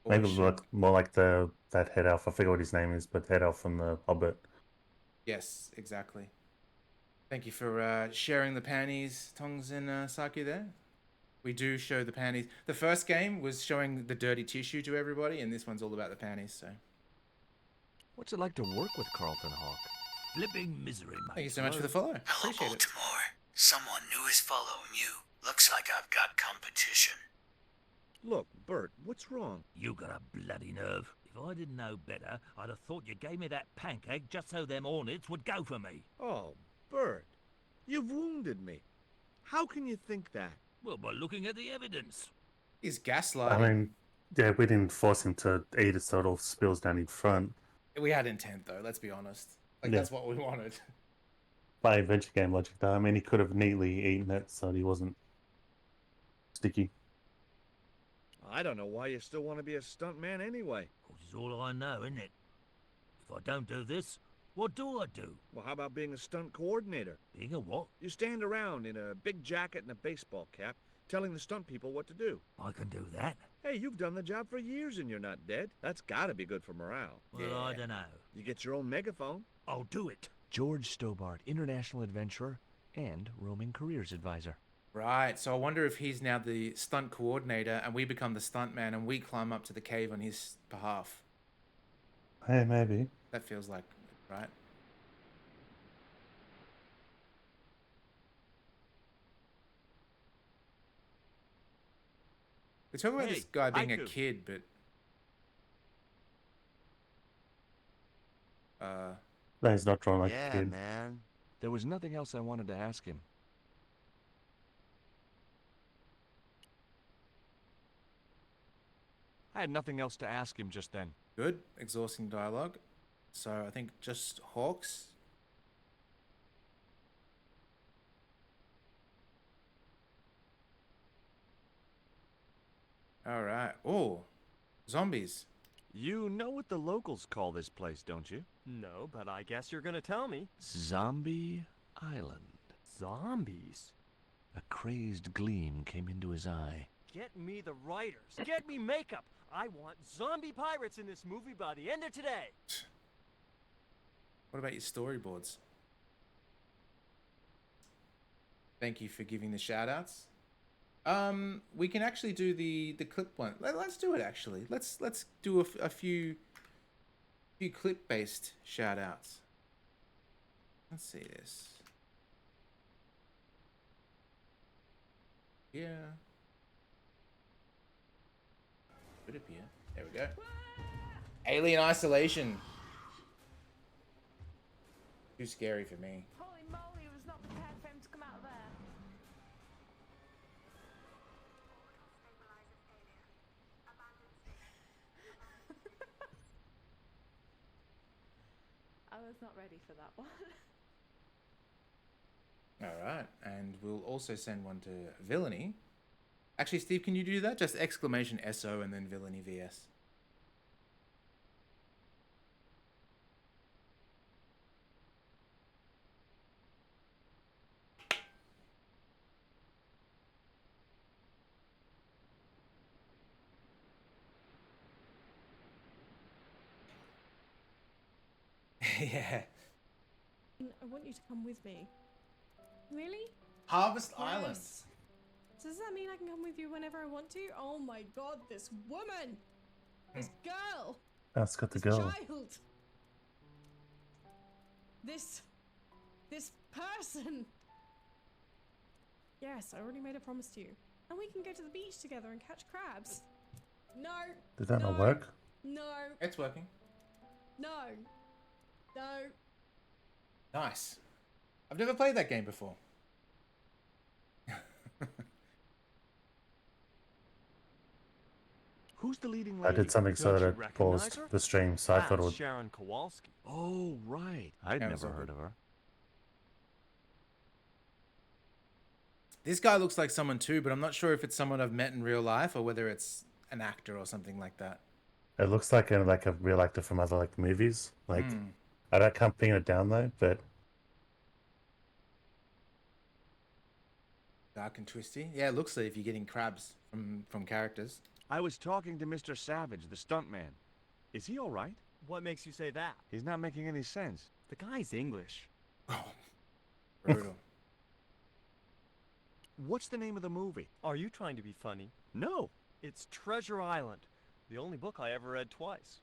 Or Maybe shit. look more like that head elf. I forget what his name is, but head elf from the Hobbit. Yes, exactly. Thank you for sharing the panties, Tongs and Saki there. We do show the panties. The first game was showing the dirty tissue to everybody, and this one's all about the panties, so. What's it like to work with Carlton Hawk? Flipping misery, mate. Thank you so much for the follow. Hello, Appreciate it. Baltimore. Someone new is following you. Looks like I've got competition. Look, Bert, what's wrong? You got a bloody nerve. If I didn't know better, I'd have thought you gave me that pancake just so them hornets would go for me. Oh, Bert, you've wounded me. How can you think that? Well, by looking at the evidence. He's I gaslighting. mean, yeah, we didn't force him to eat it, so it all spills down in front. We had intent, though. Let's be honest. Like, Yeah. that's what we wanted. By adventure game logic, though, I mean, he could have neatly eaten it so he wasn't sticky. I don't know why you still want to be a stuntman anyway. Which is all I know, isn't it? If I don't do this, what do I do? Well, how about being a stunt coordinator? Being a what? You stand around in a big jacket and a baseball cap, telling the stunt people what to do. I can do that. Hey, you've done the job for years and you're not dead. That's gotta be good for morale. Well, I don't know. You get your own megaphone. I'll do it. George Stobart, international adventurer and roaming careers advisor. Right, so I wonder if he's now the stunt coordinator and we become the stunt man and we climb up to the cave on his behalf. Hey, maybe. That feels like, right? We're talking about this guy being a Haiku. kid, but... No, he's not drawn like Yeah, a kid. man. There was nothing else I wanted to ask him. I had nothing else to ask him just then. Good, exhausting dialogue. So I think just Hawks. All right. Oh, zombies. You know what the locals call this place, don't you? No, but I guess you're gonna tell me. Zombie Island. Zombies? A crazed gleam came into his eye. Get me the writers. Get me makeup. I want zombie pirates in this movie by the end of today. What about your storyboards? Thank you for giving the shout outs. We can actually do the clip one. Let's do it actually. Let's do a few clip based shout outs. Let's see this. Yeah. Could appear. There we go. Alien Isolation. Too scary for me. Holy moly, I was not prepared for him to come out of there. I was not ready for that one. All right, and we'll also send one to Villainy. Actually, Steve, can you do that? Just exclamation SO and then Villainy VS. Yeah. I want you to come with me. Really? Harvest Island. Yes. So does that mean I can come with you whenever I want to? Oh my god, this woman! This girl! That's got the This girl. child! This person! Yes, I already made a promise to you. And we can go to the beach together and catch crabs. No! Did that no, not work? No! It's working. No! No! Nice. I've never played that game before. Who's the leading I lady? did something so Don't that you it recognize paused her? the stream, so I thought it That's would. Sharon Kowalski. Oh, right. I'd That was never all heard good. of her. This guy looks like someone too, but I'm not sure if it's someone I've met in real life or whether it's an actor or something like that. It looks like a real actor from other like movies. Like Hmm. I can't pin it down though, but Dark and twisty. Yeah, it looks like if you're getting crabs from characters. I was talking to Mr. Savage, the stuntman. Is he all right? What makes you say that? He's not making any sense. The guy's English. Oh, brutal. What's the name of the movie? Are you trying to be funny? No. It's Treasure Island, the only book I ever read twice.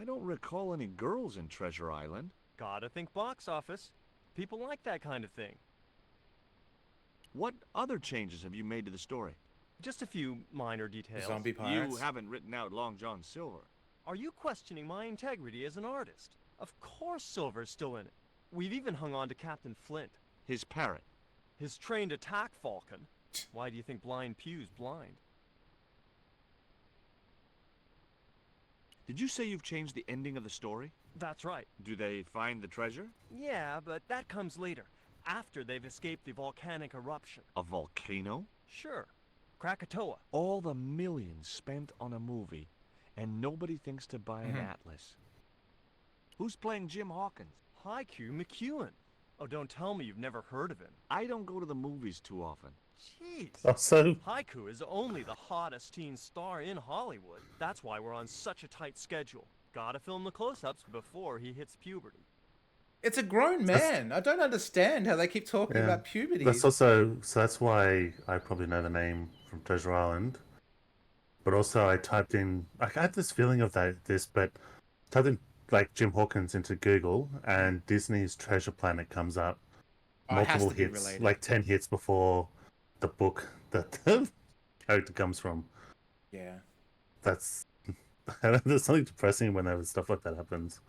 I don't recall any girls in Treasure Island. Gotta think box office. People like that kind of thing. What other changes have you made to the story? Just a few minor details. Zombie pirates. You haven't written out Long John Silver. Are you questioning my integrity as an artist? Of course Silver's still in it. We've even hung on to Captain Flint. His parrot. His trained attack falcon. Why do you think Blind Pew's blind? Did you say you've changed the ending of the story? That's right. Do they find the treasure? Yeah, but that comes later, after they've escaped the volcanic eruption. A volcano? Sure. Krakatoa. All the millions spent on a movie, and nobody thinks to buy an atlas. Who's playing Jim Hawkins? Haiku McEwen. Oh, don't tell me you've never heard of him. I don't go to the movies too often. Jeez. Also, Haiku is only the hottest teen star in Hollywood. That's why we're on such a tight schedule. Gotta film the close-ups before he hits puberty. It's a grown man. I don't understand how they keep talking about puberty. That's also, so that's why I probably know the name from Treasure Island. But also I typed in, I had this feeling of this, but typed in like Jim Hawkins into Google and Disney's Treasure Planet comes up. Multiple hits, like 10 hits before the book that the character comes from. Yeah. That's, there's something depressing when stuff like that happens.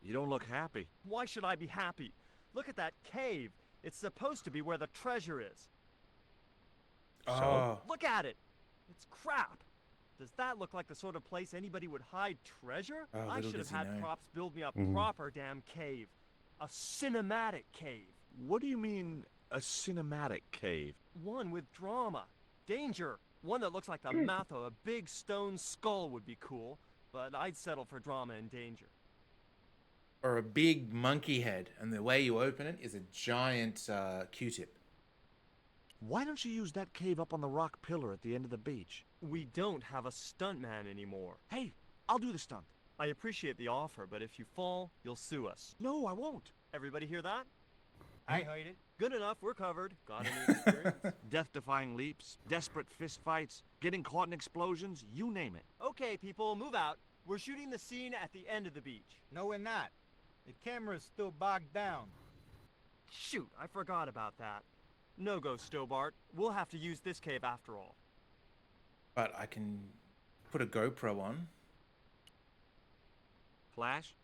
You don't look happy. Why should I be happy? Look at that cave. It's supposed to be where the treasure is. Oh. Look at it. It's crap. Does that look like the sort of place anybody would hide treasure? Oh, I should have had props build me a proper damn cave. A cinematic cave. What do you mean, a cinematic cave? One with drama. Danger. One that looks like the mouth of a big stone skull would be cool, but I'd settle for drama and danger. Or a big monkey head, and the way you open it is a giant Q-tip. Why don't you use that cave up on the rock pillar at the end of the beach? We don't have a stuntman anymore. Hey, I'll do the stunt. I appreciate the offer, but if you fall, you'll sue us. No, I won't. Everybody hear that? I heard it. Good enough, we're covered. Got any experience? Death-defying leaps, desperate fistfights, getting caught in explosions, you name it. Okay, people, move out. We're shooting the scene at the end of the beach. No, we're not. The camera's still bogged down. Shoot, I forgot about that. No go, Stobart. We'll have to use this cave after all. But I can put a GoPro on. Flash?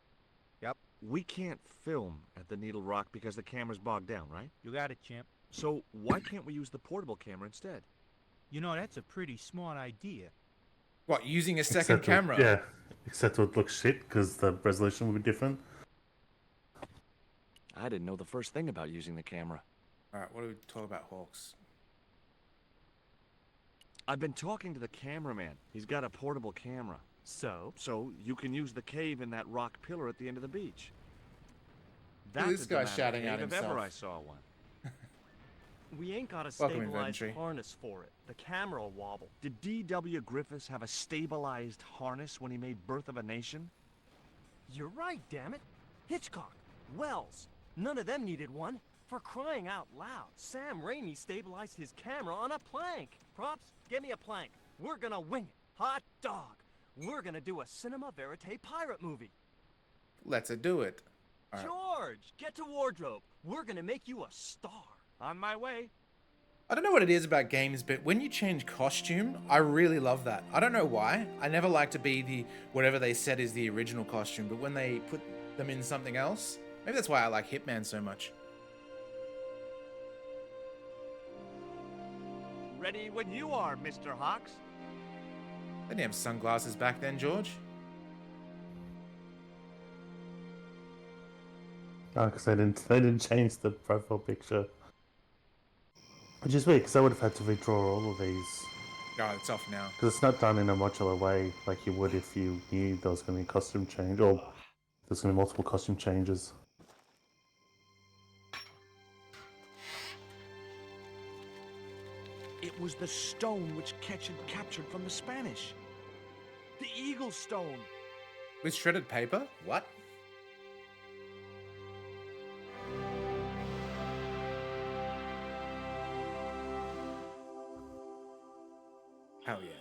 Yep. We can't film at the Needle Rock because the camera's bogged down, right? You got it, champ. So why can't we use the portable camera instead? You know, that's a pretty smart idea. What, using a second camera? Yeah, except it would look shit because the resolution would be different. I didn't know the first thing about using the camera. Alright, what do we talk about, Hawks? I've been talking to the cameraman. He's got a portable camera. So? So you can use the cave in that rock pillar at the end of the beach. Look at this guy shouting out If ever himself. I saw one. We ain't got a Welcome, stabilized inventory. harness for it. The camera will wobble. Did D.W. Griffiths have a stabilized harness when he made Birth of a Nation? You're right, damn it. Hitchcock, Wells, none of them needed one. For crying out loud, Sam Raimi stabilized his camera on a plank. Props, get me a plank. We're gonna wing it. Hot dog. We're gonna do a cinema verite pirate movie. Let's do it. All right. George, get to wardrobe. We're gonna make you a star. On my way. I don't know what it is about games, but when you change costume, I really love that. I don't know why. I never like to be the whatever they said is the original costume, but when they put them in something else, maybe that's why I like Hitman so much. Ready when you are, Mr. Hawks. They didn't have sunglasses back then, George. Oh, because they didn't change the profile picture. Which is weird, because I would have had to redraw all of these. Oh, it's off now. Because it's not done in a modular way like you would if you knew there was going to be a costume change, or there's going to be multiple costume changes. It was the stone which Ketch had captured from the Spanish. The Eagle Stone. With shredded paper? What? Hell yeah.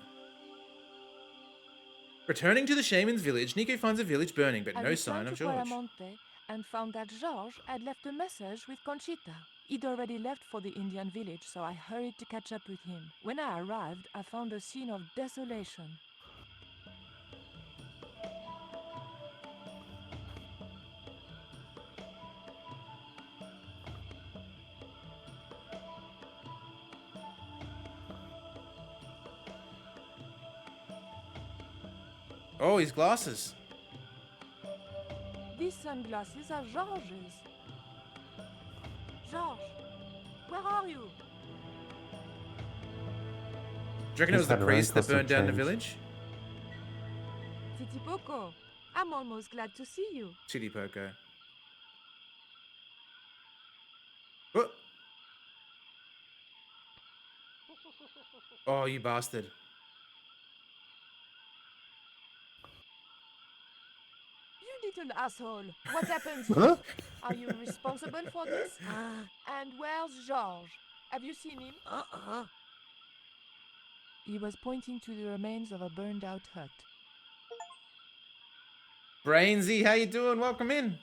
Returning to the shaman's village, Nico finds a village burning, but I no returned sign of to George. Quaramonte and found that George had left a message with Conchita. He'd already left for the Indian village, so I hurried to catch up with him. When I arrived, I found a scene of desolation. Oh, his glasses. These sunglasses are George's. George, where are you? Do you reckon it was the Had a priest that costume burned down the change. village? Titi Poco, I'm almost glad to see you. Chitty Poco. Oh. Oh, you bastard. You little asshole. What happened Huh? here? Are you responsible for this? And where's George? Have you seen him? He was pointing to the remains of a burned out hut. Brainsy, how you doing? Welcome in.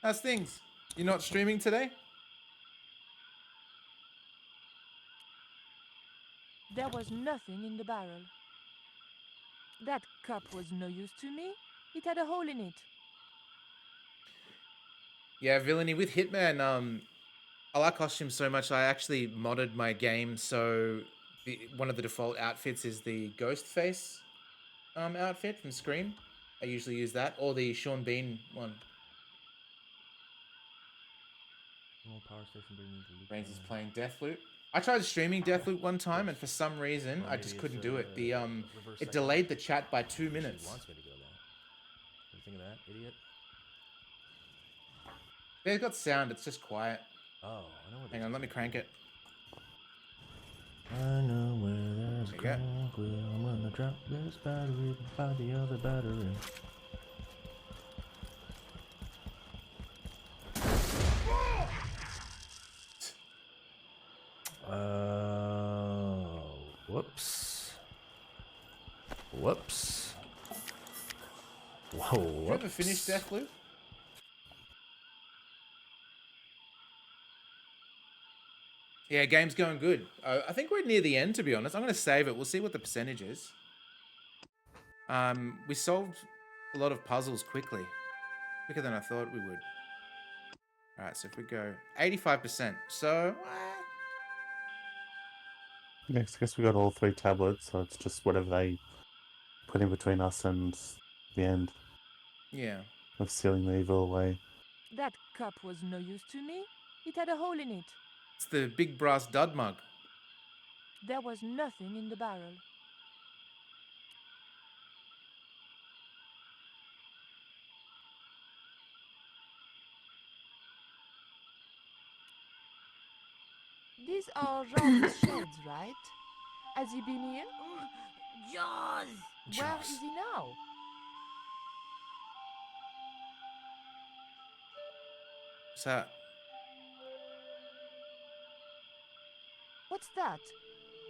How's things? You're not streaming today? There was nothing in the barrel. That cup was no use to me. It had a hole in it. Yeah, villainy with Hitman. I like costumes so much. I actually modded my game so one of the default outfits is the ghost face outfit from Scream. I usually use that or the Sean Bean one. Brains is playing Deathloop. I tried streaming Deathloop one time, and for some reason, I just couldn't do it. It delayed the chat by 2 minutes. She wants me to go there. What do you think of that, idiot? They've got sound. It's just quiet. Oh, I know what. Hang on, let me crank it. I know where there's a There you go. crank wheel. I'm gonna drop this battery by the other battery. Whoops. Whoops. Whoa, Did you ever finish Deathloop? Yeah, game's going good. I think we're near the end, to be honest. I'm going to save it. We'll see what the percentage is. We solved a lot of puzzles quickly. Quicker than I thought we would. All right, so if we go 85%. So, Next, I guess we got all 3 tablets, so it's just whatever they put in between us and the end yeah. of sealing the evil away. That cup was no use to me. It had a hole in it. It's the big brass dud mug. There was nothing in the barrel. These are George's sheds, right? Has he been here? Jaws! Where is he now? What's that? What's that?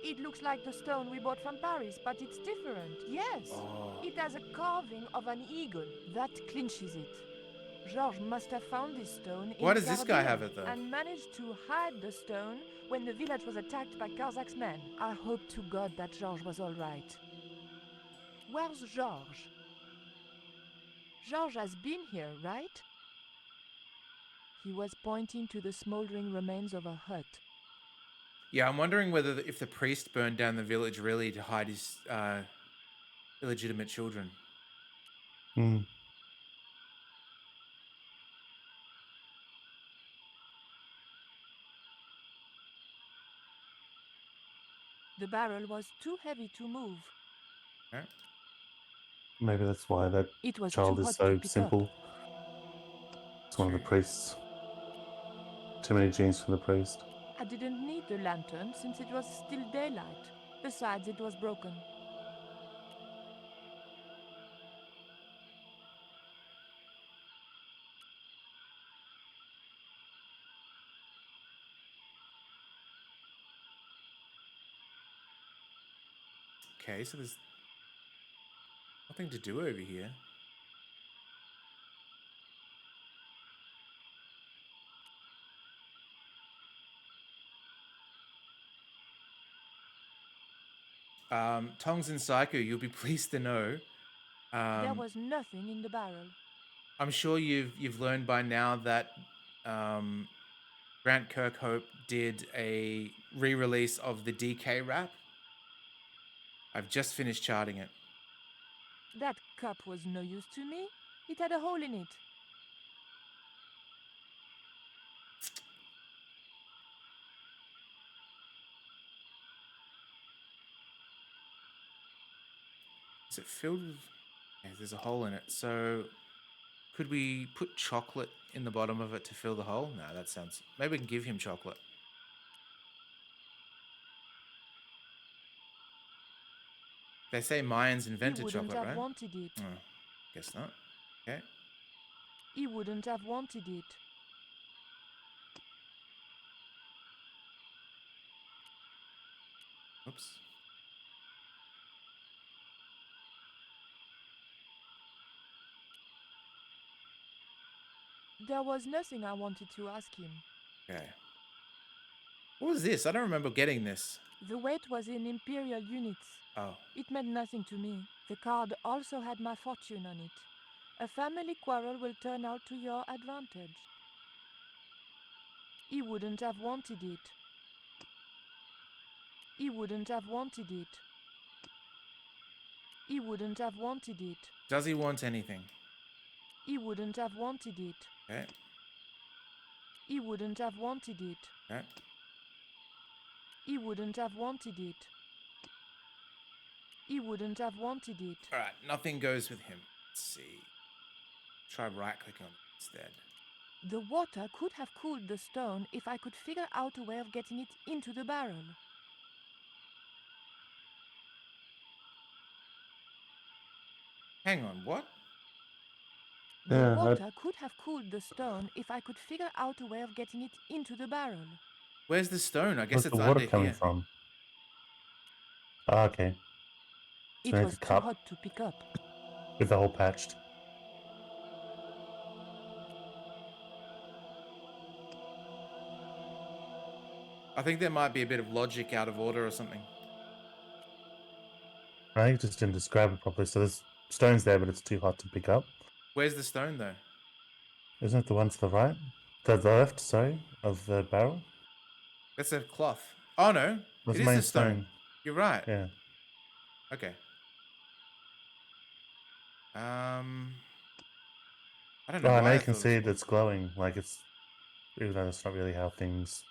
It looks like the stone we bought from Paris, but it's different. Yes, it has a carving of an eagle. That clinches it. Georges must have found this stone in Why does this guy Cardigan have it, though? and managed to hide the stone when the village was attacked by Karzak's men. I hope to God that Georges was all right. Where's Georges? Georges has been here, right? He was pointing to the smoldering remains of a hut. Yeah, I'm wondering whether if the priest burned down the village really to hide his illegitimate children. Hmm. The barrel was too heavy to move. Right. Maybe that's why that It was child too is hot so to pick simple. It's one of the priests. Too many genes for the priest. I didn't need the lantern since it was still daylight. Besides, it was broken. Okay, so there's nothing to do over here. Tongs and Psycho, you'll be pleased to know. There was nothing in the barrel. I'm sure you've learned by now that Grant Kirkhope did a re-release of the DK rap. I've just finished charting it. That cup was no use to me. It had a hole in it. Is it filled with... Yeah, there's a hole in it. So could we put chocolate in the bottom of it to fill the hole? No, that sounds... Maybe we can give him chocolate. They say Mayans invented chocolate, right? He wouldn't have wanted it. Oh, guess not. Okay. He wouldn't have wanted it. Oops. There was nothing I wanted to ask him. Okay. What was this? I don't remember getting this. The weight was in imperial units. Oh. It meant nothing to me. The card also had my fortune on it. A family quarrel will turn out to your advantage. He wouldn't have wanted it. He wouldn't have wanted it. He wouldn't have wanted it. Does he want anything? He wouldn't have wanted it. Okay. He wouldn't have wanted it. Okay. He wouldn't have wanted it. He wouldn't have wanted it. Alright, nothing goes with him. Let's see. Try right-clicking on it instead. The water could have cooled the stone if I could figure out a way of getting it into the barrel. Hang on, what? The water could have cooled the stone if I could figure out a way of getting it into the barrel. Where's the stone? I guess Where's it's the water under coming here. from? Oh, okay. So It we need was the too cup hot to pick up. with the hole patched. I think there might be a bit of logic out of order or something. I think you just didn't describe it properly. So there's stones there, but it's too hot to pick up. Where's the stone, though? Isn't it the one to the right? The left, sorry, of the barrel? That's a cloth. Oh, no. That's It the is main the stone. You're right. Yeah. Okay. I don't know Oh, why now I you can thought it see was it's glowing. Like it's, even though that's not really how things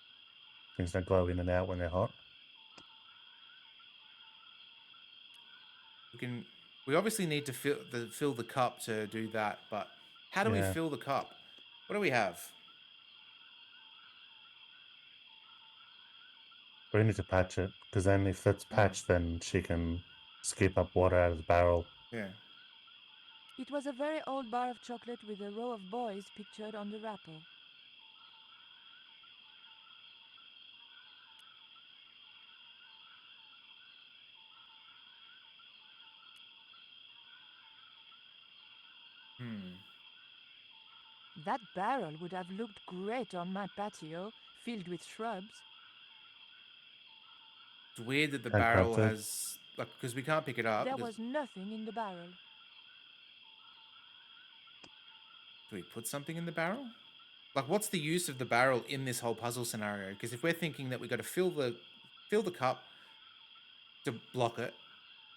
don't glow in and out when they're hot. We obviously need to fill the cup to do that, but how do we Yeah. fill the cup? What do we have? We need to patch it, because then if that's patched, then she can scoop up water out of the barrel. Yeah. It was a very old bar of chocolate with a row of boys pictured on the wrapper. That barrel would have looked great on my patio, filled with shrubs. It's weird that the Can't barrel craft it. has... Like, because we can't pick it up. There was nothing in the barrel. Do we put something in the barrel? Like, what's the use of the barrel in this whole puzzle scenario? Because if we're thinking that we got to fill the cup to block it,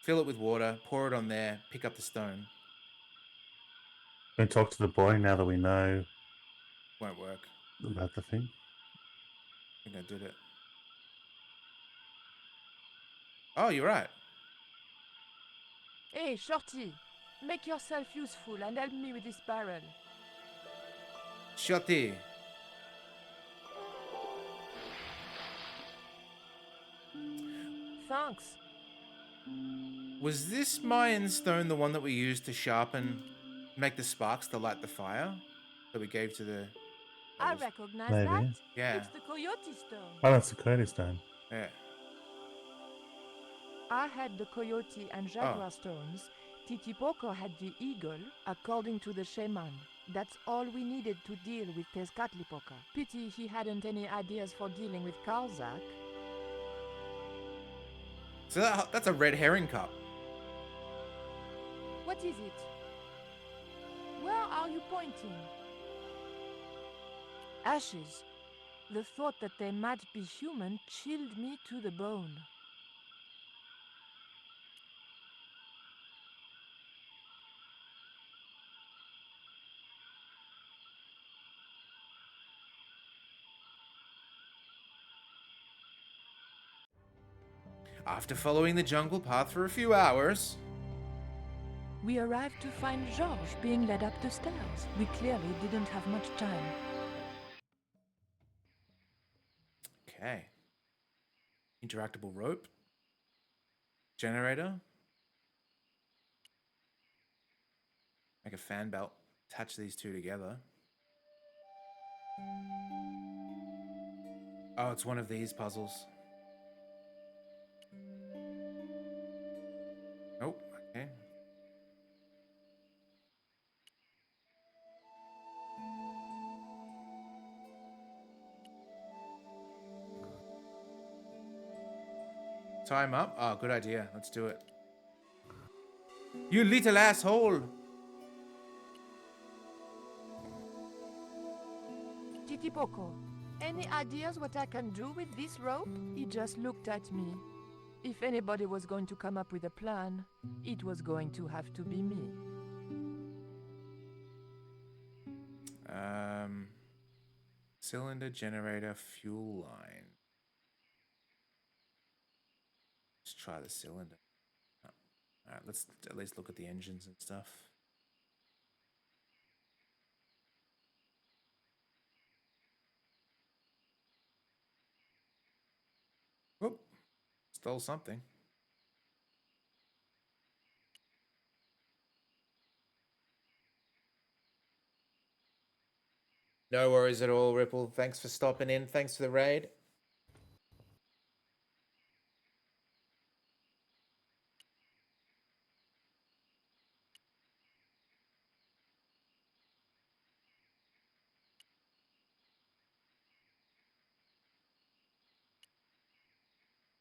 fill it with water, pour it on there, pick up the stone. We can talk to the boy now that we know Won't work. about the thing. I think I did it. Oh, you're right. Hey, Shorty! Make yourself useful and help me with this barrel. Shotty. Thanks. Was this Mayan stone the one that we used to sharpen, make the sparks to light the fire that we gave to the... I recognize Maybe. that. Yeah. It's the coyote stone. Oh, that's the Cody stone. Yeah. I had the coyote and jaguar stones. Titipoco had the eagle, according to the shaman. That's all we needed to deal with Tezcatlipoca. Pity he hadn't any ideas for dealing with Karzak. So that's a red herring cup. What is it? Where are you pointing? Ashes. The thought that they might be human chilled me to the bone. After following the jungle path for a few hours, We arrived to find Georges being led up the stairs. We clearly didn't have much time. okay. Interactable rope. Generator. Make a fan belt. Attach these two together. Oh, it's one of these puzzles. Oh, okay. Tie him up? Oh, good idea. Let's do it. You little asshole! Titipoco, any ideas what I can do with this rope? He just looked at me. If anybody was going to come up with a plan, it was going to have to be me. Cylinder, generator, fuel line. Let's try the cylinder. Oh. Alright, let's at least look at the engines and stuff. Whoop. Stole something. No worries at all, Ripple. Thanks for stopping in. Thanks for the raid.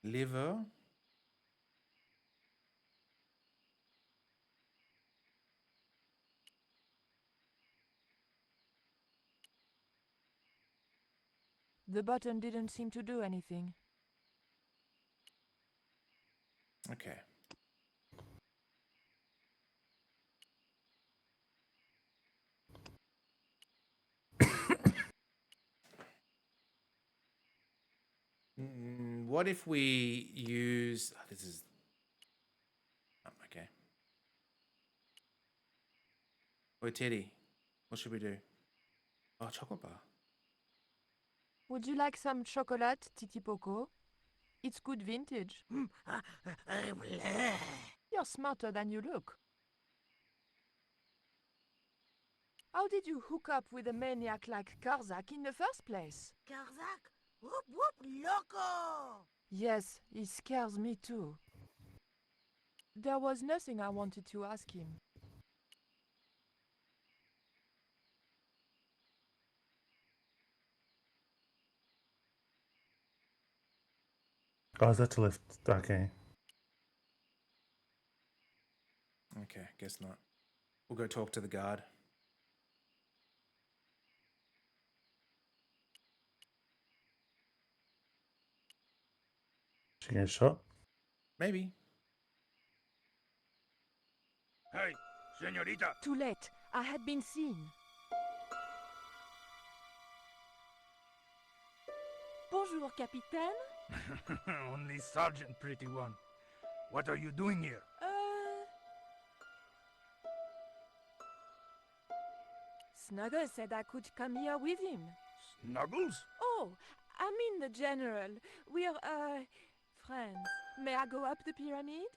Liver. The button didn't seem to do anything. Okay. What if we use... Oh, this is... Oh, okay. Oi, Teddy. What should we do? Oh, chocolate bar. Would you like some chocolate, Titipoco? It's good vintage. You're smarter than you look. How did you hook up with a maniac like Karzak in the first place? Karzak? Whoop whoop loco! Yes, he scares me too. There was nothing I wanted to ask him. Oh, is that to lift? Okay. Okay, guess not. We'll go talk to the guard. She get shot? Maybe. Hey, señorita! Too late. I had been seen. Bonjour, Capitaine. Only Sergeant, pretty one. What are you doing here? Snuggles said I could come here with him. Snuggles? Oh, I mean the General. We're, friends. May I go up the pyramid?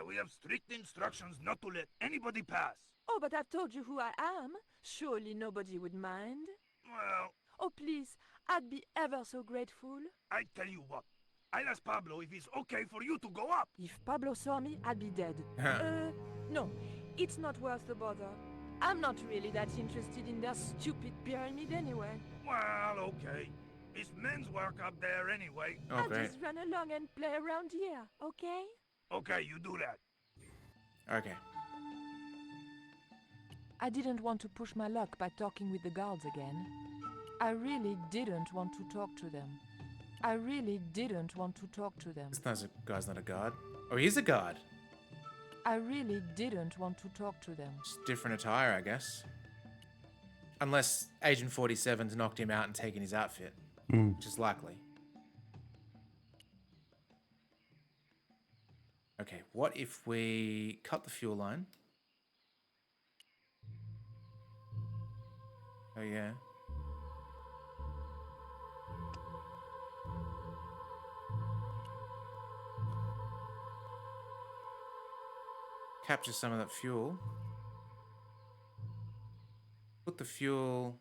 We have strict instructions not to let anybody pass. Oh, but I've told you who I am. Surely nobody would mind. Well... Oh, please, I'd be ever so grateful. I tell you what. I'll ask Pablo if it's okay for you to go up. If Pablo saw me, I'd be dead. No, it's not worth the bother. I'm not really that interested in their stupid pyramid anyway. Well, okay. It's men's work up there anyway. Oh, I'll great. just run along and play around here, okay? Okay, you do that. Okay. I didn't want to push my luck by talking with the guards again. I really didn't want to talk to them. I really didn't want to talk to them. This guy's not a guard. Oh, he's a guard. I really didn't want to talk to them. Just different attire, I guess. Unless Agent 47's knocked him out and taken his outfit, which is likely. Okay, what if we cut the fuel line? Oh, yeah. Capture some of that fuel. Put the fuel...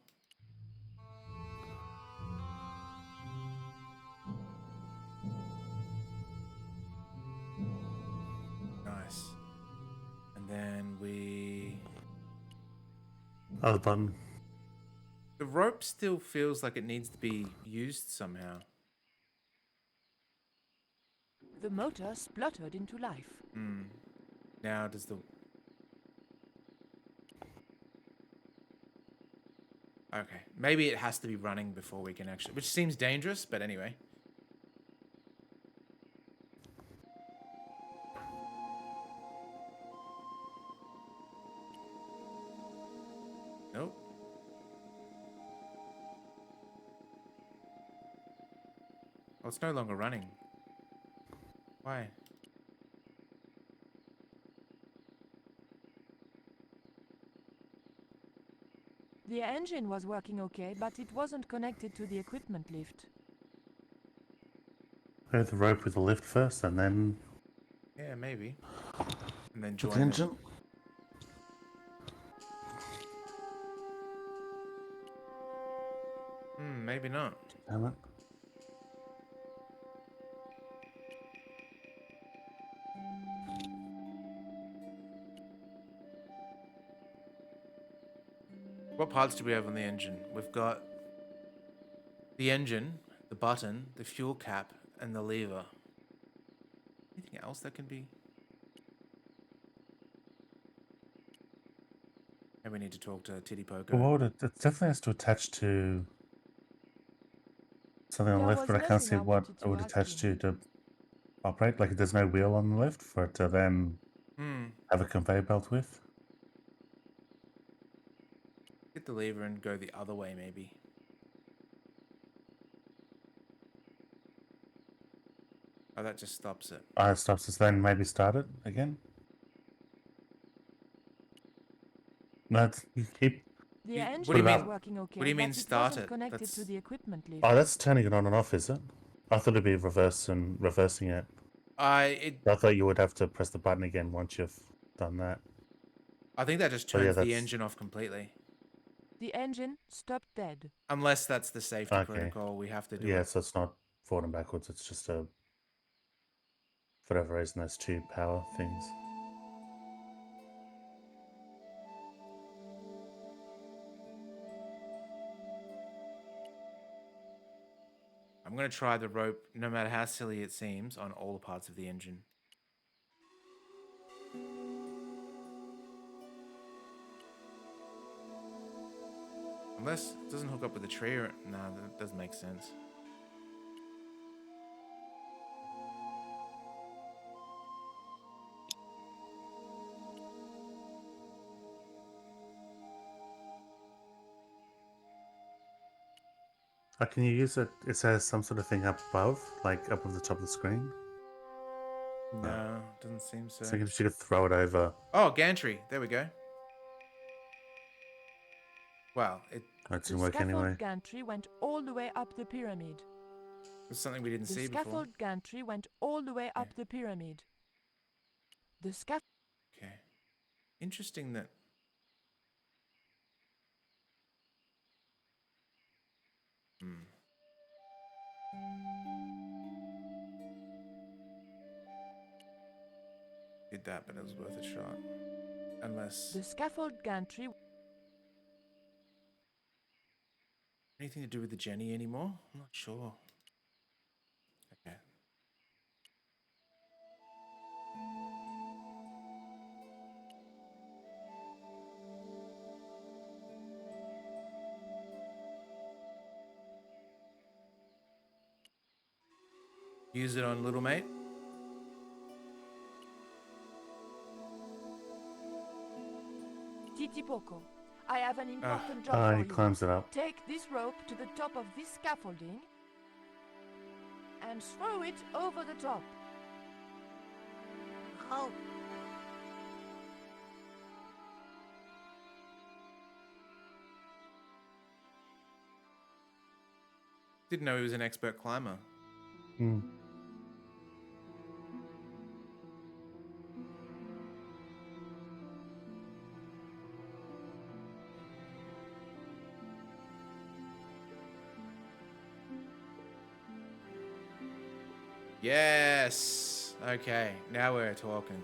Nice. And then we... Other button. The rope still feels like it needs to be used somehow. The motor spluttered into life. Now does the... Okay, maybe it has to be running before we can actually... Which seems dangerous, but anyway. Nope. Oh, it's no longer running. Why? The engine was working okay, but it wasn't connected to the equipment lift. Go the rope with the lift first, and then Yeah, maybe. And then the join it. engine. Maybe not. Damn it. What parts do we have on the engine? We've got the engine, the button, the fuel cap, and the lever. Anything else that can be... Maybe we need to talk to Titty Poker. Well, what would it definitely has to attach to something on the There left, was but I can't nothing see I what wanted it to would ask attach you. to operate. Like, there's no wheel on the left for it to then have a conveyor belt with. Hit the lever and go the other way, maybe. Oh, that just stops it. It stops us, then maybe start it again. No, you keep. The engine What do you was mean? working okay, What do you mean but it start wasn't it? connected That's... to the equipment lift. Oh, that's turning it on and off, is it? I thought it'd be reversing it. I thought you would have to press the button again once you've done that. I think that just Oh, yeah, turns the that's- engine off completely. The engine stopped dead. Unless that's the safety Okay. protocol, we have to do Yeah, it. so it's not forward and backwards. It's just a, for whatever reason, those two power things. I'm going to try the rope, no matter how silly it seems, on all the parts of the engine. Unless it doesn't hook up with the tree or... No, that doesn't make sense. Can you use it? It says some sort of thing up above, like up on the top of the screen. No, doesn't seem so. So you could throw it over. Oh, gantry. There we go. Well, it That The didn't work scaffold anyway. gantry went all the way up the pyramid. was something we didn't The see before. scaffold gantry went all the way up the pyramid. The scaffold... Okay. Interesting that... Did that, but it was worth a shot. Unless... The scaffold gantry... Anything to do with the Jenny anymore? I'm not sure. Okay. Use it on little mate. Titipoco, I have an important job for He you. climbs it up. Take this rope to the top of this scaffolding and throw it over the top. Oh, Didn't know he was an expert climber. Hmm. Yes. Okay, now we're talking.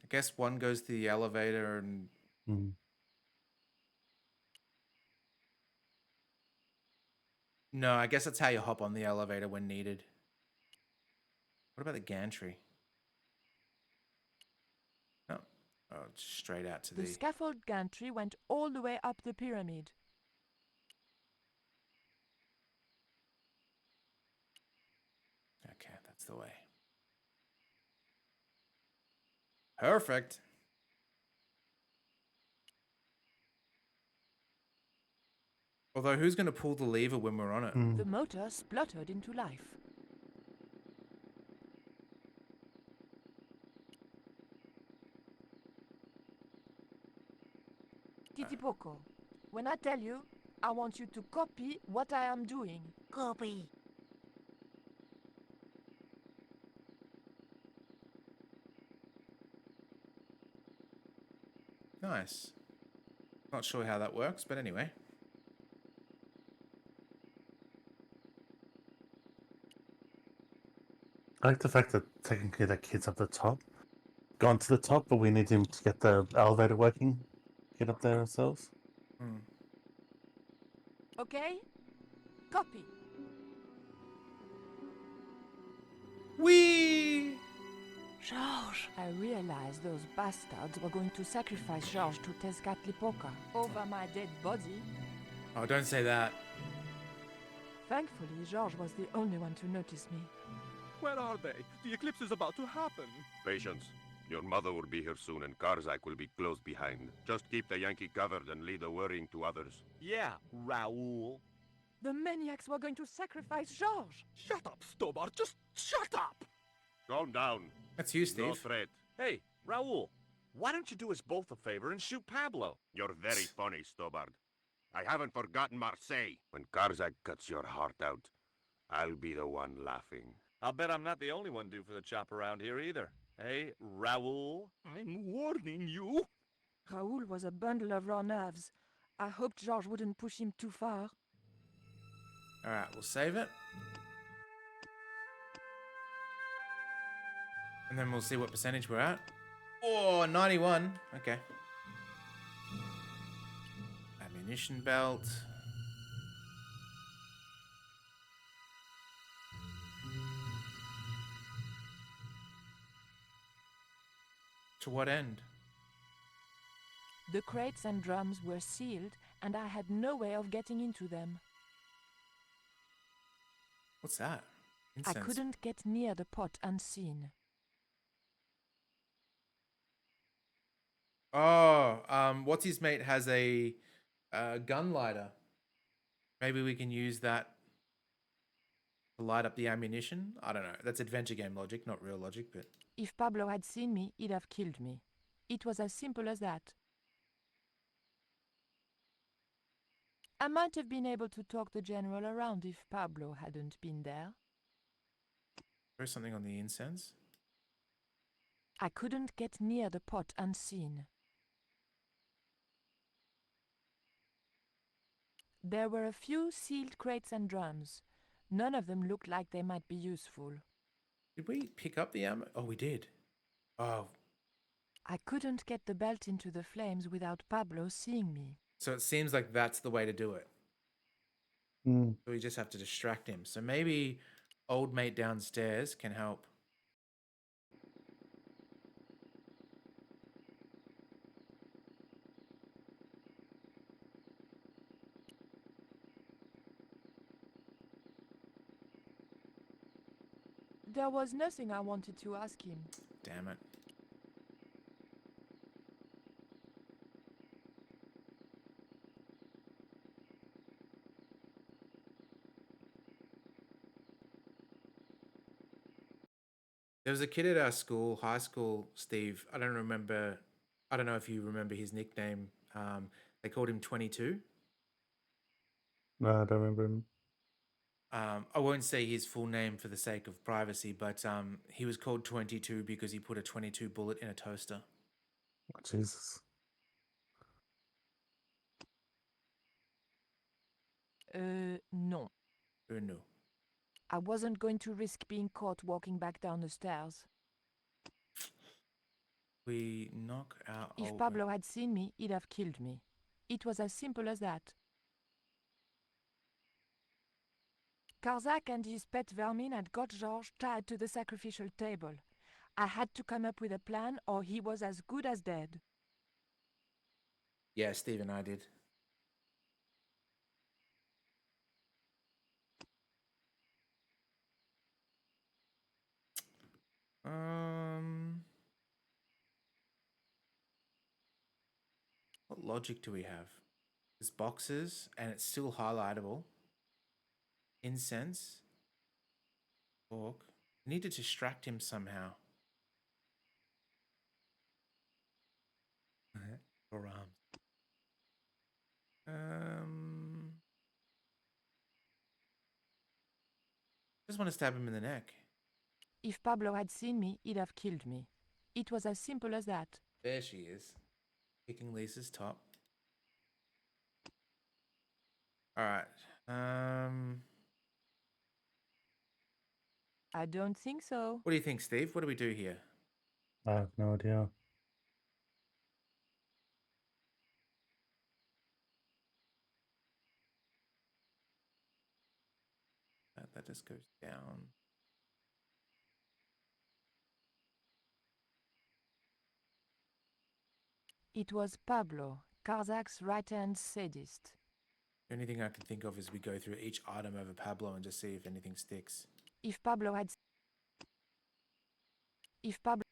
I guess one goes to the elevator and Hmm. no, I guess that's how you hop on the elevator when needed. What about the gantry? No. Oh, it's straight out to The the... scaffold gantry went all the way up the pyramid. Okay, that's the way. Perfect. Although, who's going to pull the lever when we're on it? The motor spluttered into life. Titipoco, when I tell you, I want you to copy what I am doing. copy. Nice. Not sure how that works, but anyway. I like the fact that technically that kid's up the top. Gone to the top, but we need him to get the elevator working. Get up there ourselves. Okay? Copy. Whee! Georges! I realized those bastards were going to sacrifice Georges to Tezcatlipoca over my dead body. Oh, don't say that. Thankfully, Georges was the only one to notice me. Where are they? The eclipse is about to happen. Patience. Your mother will be here soon, and Karzak will be close behind. Just keep the Yankee covered and leave the worrying to others. Yeah, Raoul. The maniacs were going to sacrifice Georges! Shut up, Stobart. Just shut up! Calm down. That's you, Steve. No threat. Hey, Raoul, why don't you do us both a favor and shoot Pablo? You're very funny, Stobart. I haven't forgotten Marseille. When Karzak cuts your heart out, I'll be the one laughing. I'll bet I'm not the only one due for the chop around here either. Hey, Raoul? I'm warning you. Raoul was a bundle of raw nerves. I hoped Georges wouldn't push him too far. Alright, we'll save it. And then we'll see what percentage we're at. Oh, 91. Okay. Ammunition belt. To what end? The crates and drums were sealed, and I had no way of getting into them. What's that? I Incense. couldn't get near the pot unseen. Oh, what's his mate has a gun lighter. Maybe we can use that to light up the ammunition. I don't know. That's adventure game logic, not real logic, but If Pablo had seen me, he'd have killed me. It was as simple as that. I might have been able to talk the general around if Pablo hadn't been there. there's something on the incense. I couldn't get near the pot unseen. There were a few sealed crates and drums. None of them looked like they might be useful. Did we pick up the ammo? Oh, we did. Oh, I couldn't get the belt into the flames without Pablo seeing me. So it seems like that's the way to do it. Mm. So we just have to distract him. So maybe old mate downstairs can help. There was nothing I wanted to ask him. Damn it. There was a kid at our school, high school, Steve. I don't know if you remember his nickname. They called him 22. No, I don't remember him. I won't say his full name for the sake of privacy, but he was called 22 because he put a 22 bullet in a toaster. Oh, Jesus. No. No. I wasn't going to risk being caught walking back down the stairs. We knock out If old Pablo had seen me, he'd have killed me. It was as simple as that. Karzak and his pet vermin had got George tied to the sacrificial table. I had to come up with a plan or he was as good as dead. Yeah, Steve and I did. What logic do we have? There's boxes and it's still highlightable. Incense. Fork. We need to distract him somehow. Or just want to stab him in the neck. If Pablo had seen me, he'd have killed me. It was as simple as that. There she is. Kicking Lisa's top. Alright. I don't think so. What do you think, Steve? What do we do here? I have no idea. That just goes down. It was Pablo, Karzak's right-hand sadist. The only thing I can think of is we go through each item over Pablo and just see if anything sticks. If Pablo had... If Pablo...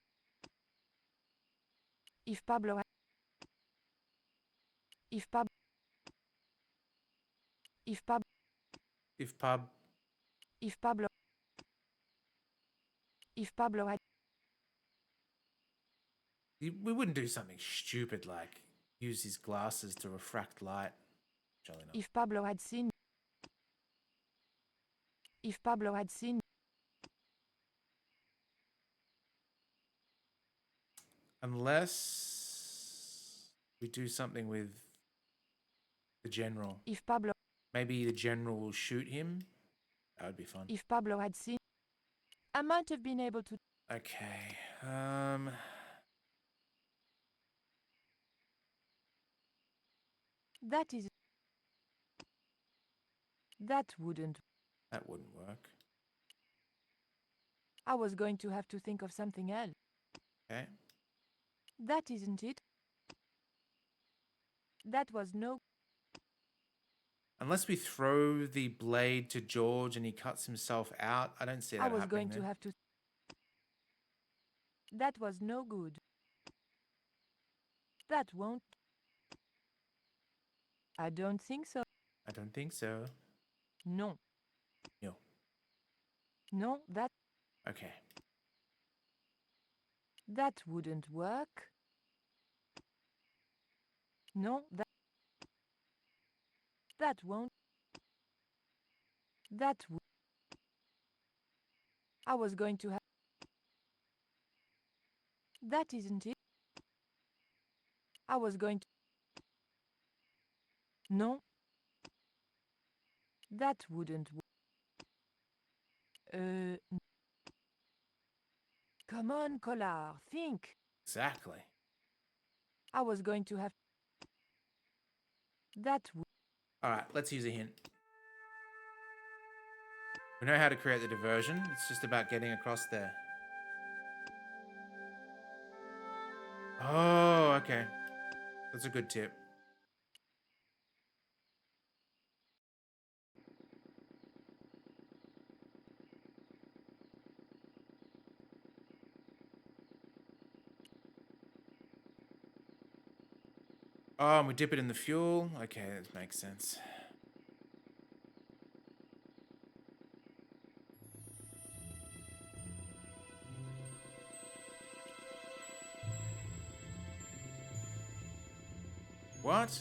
If Pablo had... If Pablo... If Pablo... If Pab... If Pablo... If Pablo had... We wouldn't do something stupid like use his glasses to refract light. Surely not. If Pablo had seen... If Pablo had seen... Unless we do something with the general. If Pablo... Maybe the general will shoot him. That would be fun. If Pablo had seen... I might have been able to... Okay. That is... That wouldn't... That wouldn't work. I was going to have to think of something else. Okay. That isn't it. That was no... Unless we throw the blade to George and he cuts himself out, I don't see that I was happening going to then. have to... That was no good. That won't... I don't think so. I don't think so. No. No. No, that... Okay. That wouldn't work. No, that... That won't... That would... I was going to have... That isn't it. I was going to... No. That wouldn't work. Come on, Collard, think. Exactly. I was going to have... That would... Alright, let's use a hint. We know how to create the diversion. It's just about getting across there. Oh, okay. That's a good tip. Oh, and we dip it in the fuel. Okay, that makes sense. What?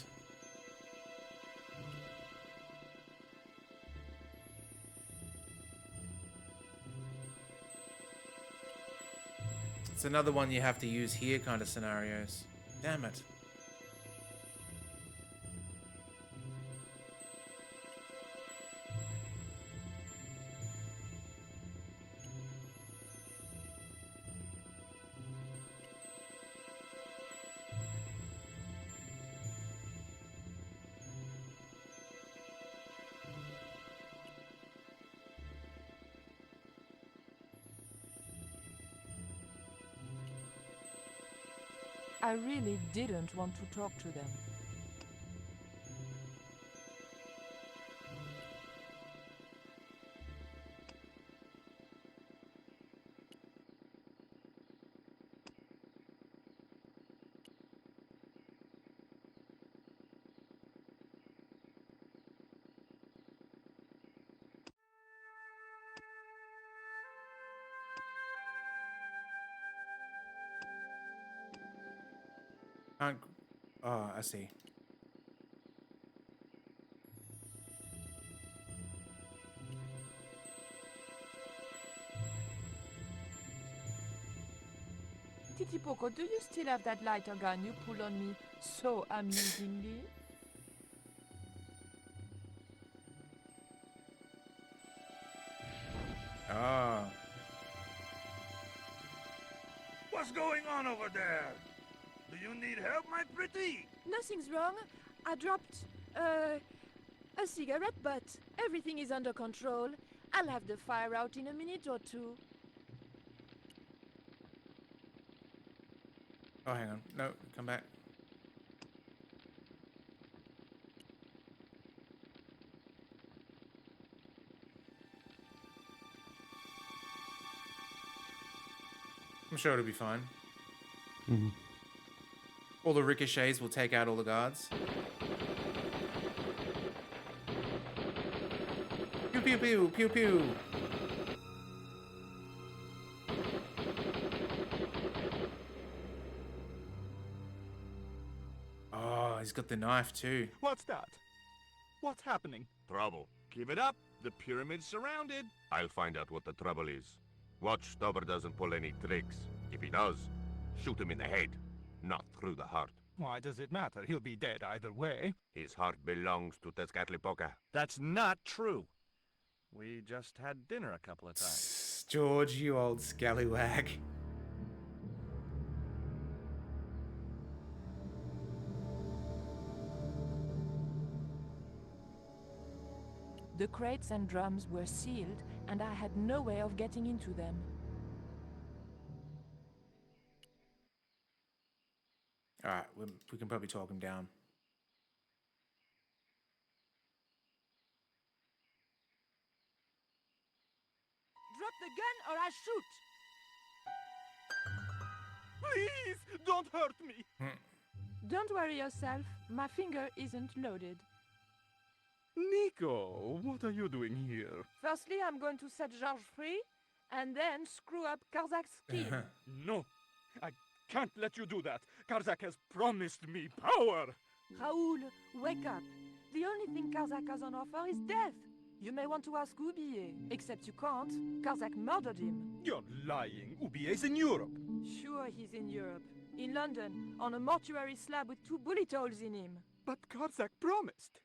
It's another one you have to use here kind of scenarios. Damn it. I really didn't want to talk to them. Oh, I see. Titipoco, do you still have that lighter gun you pulled on me so amusingly? Oh. What's going on over there? Do you need help, my pretty? Nothing's wrong. I dropped, a cigarette butt. Everything is under control. I'll have the fire out in a minute or two. Oh, hang on. No, come back. I'm sure it'll be fine. Mhm. All the ricochets will take out all the guards. Pew pew pew pew pew. Oh, he's got the knife too. What's that? What's happening? Trouble. Keep it up. The pyramid's surrounded. I'll find out what the trouble is. Watch Stubber doesn't pull any tricks. If he does, shoot him in the head, not through the heart. Why does it matter? He'll be dead either way. His heart belongs to Tezcatlipoca. That's not true. We just had dinner a couple of times. George, you old scallywag. The crates and drums were sealed, and I had no way of getting into them. Alright, we can probably talk him down. Drop the gun or I shoot! Please, don't hurt me! Don't worry yourself, my finger isn't loaded. Nico, what are you doing here? Firstly, I'm going to set Georges free, and then screw up Karzak's skin. No, I can't let you do that. Karzak has promised me power. Raoul, wake up. The only thing Karzak has on offer is death. You may want to ask Oublier, except you can't. Karzak murdered him. You're lying. Ubier's in Europe. Sure, he's in Europe. In London, on a mortuary slab with 2 bullet holes in him. But Karzak promised.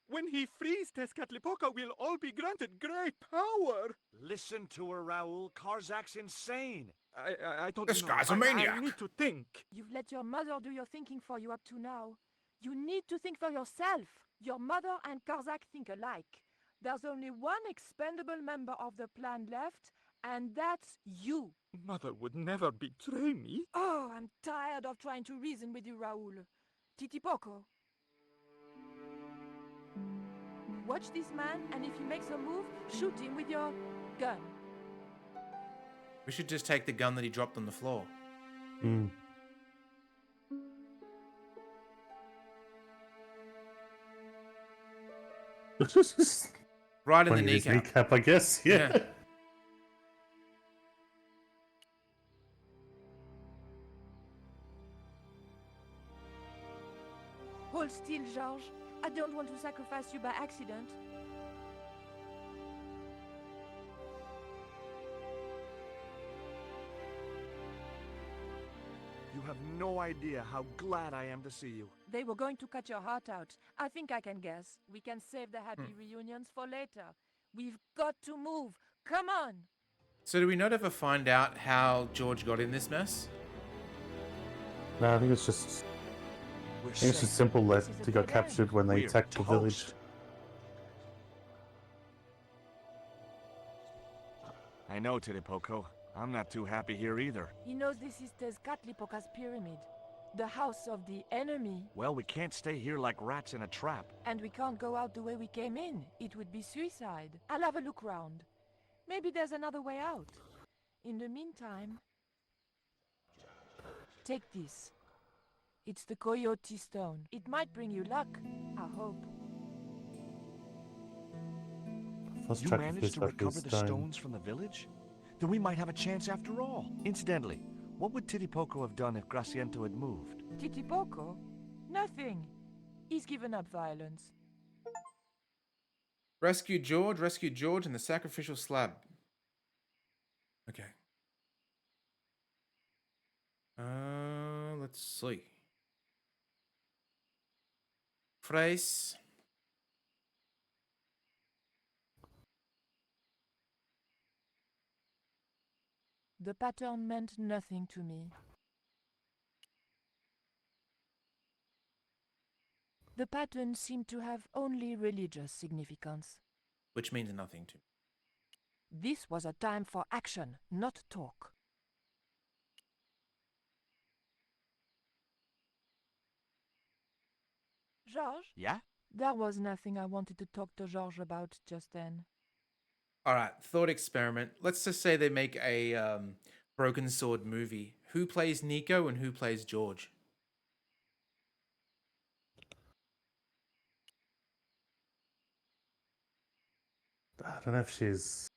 When he frees Tezcatlipoca, we'll all be granted great power. Listen to her, Raoul. Karzak's insane. I don't This know. guy's a I maniac. need to think. You've let your mother do your thinking for you up to now. You need to think for yourself. Your mother and Karzak think alike. There's only one expendable member of the plan left, and that's you. Mother would never betray me. Oh, I'm tired of trying to reason with you, Raoul. Titipoco. Watch this man, and if he makes a move, shoot him with your gun. We should just take the gun that he dropped on the floor. Hmm. Right in the Pointing at his kneecap. I guess. Yeah. Hold still, Georges. I don't want to sacrifice you by accident. You have no idea how glad I am to see you. They were going to cut your heart out. I think I can guess. We can save the happy reunions for later. We've got to move. Come on! So do we not ever find out how George got in this mess? No, I think it's just. We're I think it's just simple that he got captured when they We're attacked the village. toast. I know, Titipoco. I'm not too happy here either. He knows this is Tezcatlipoca's pyramid, the house of the enemy. Well, we can't stay here like rats in a trap. And we can't go out the way we came in. It would be suicide. I'll have a look round. Maybe there's another way out. In the meantime, take this. It's the Coyote Stone. It might bring you luck, I hope. You managed to recover the stones from the village? Then we might have a chance after all. Incidentally, what would Titipoco have done if Graciento had moved? Titipoco? Nothing. He's given up violence. Rescue George, and the sacrificial slab. Okay. Let's see. Phrase. The pattern meant nothing to me. The pattern seemed to have only religious significance. Which means nothing to me. This was a time for action, not talk. Georges? Yeah? There was nothing I wanted to talk to Georges about just then. All right, thought experiment. Let's just say they make a Broken Sword movie. Who plays Nico and who plays George? I don't know if she's.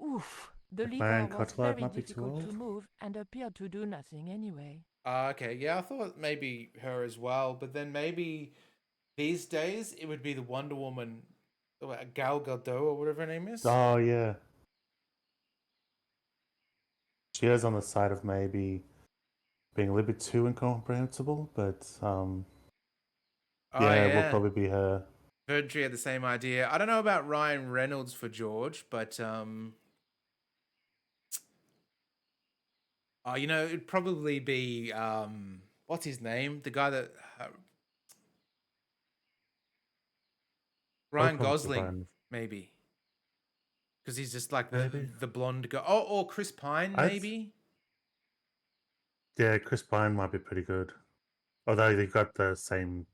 Oof. The lever Marion was Cotillard very might be too difficult to old. move and appeared to do nothing anyway. Okay, yeah, I thought maybe her as well, but then maybe these days it would be the Wonder Woman, Gal Gadot or whatever her name is. Oh yeah. She is on the side of maybe being a little bit too incomprehensible, but yeah, it will probably be her. Heard she had the same idea. I don't know about Ryan Reynolds for George, but oh, it'd probably be what's his name? The guy that Ryan Gosling, maybe, because he's just like the blonde guy. Oh, or Chris Pine, maybe. Yeah, Chris Pine might be pretty good. Although they got the same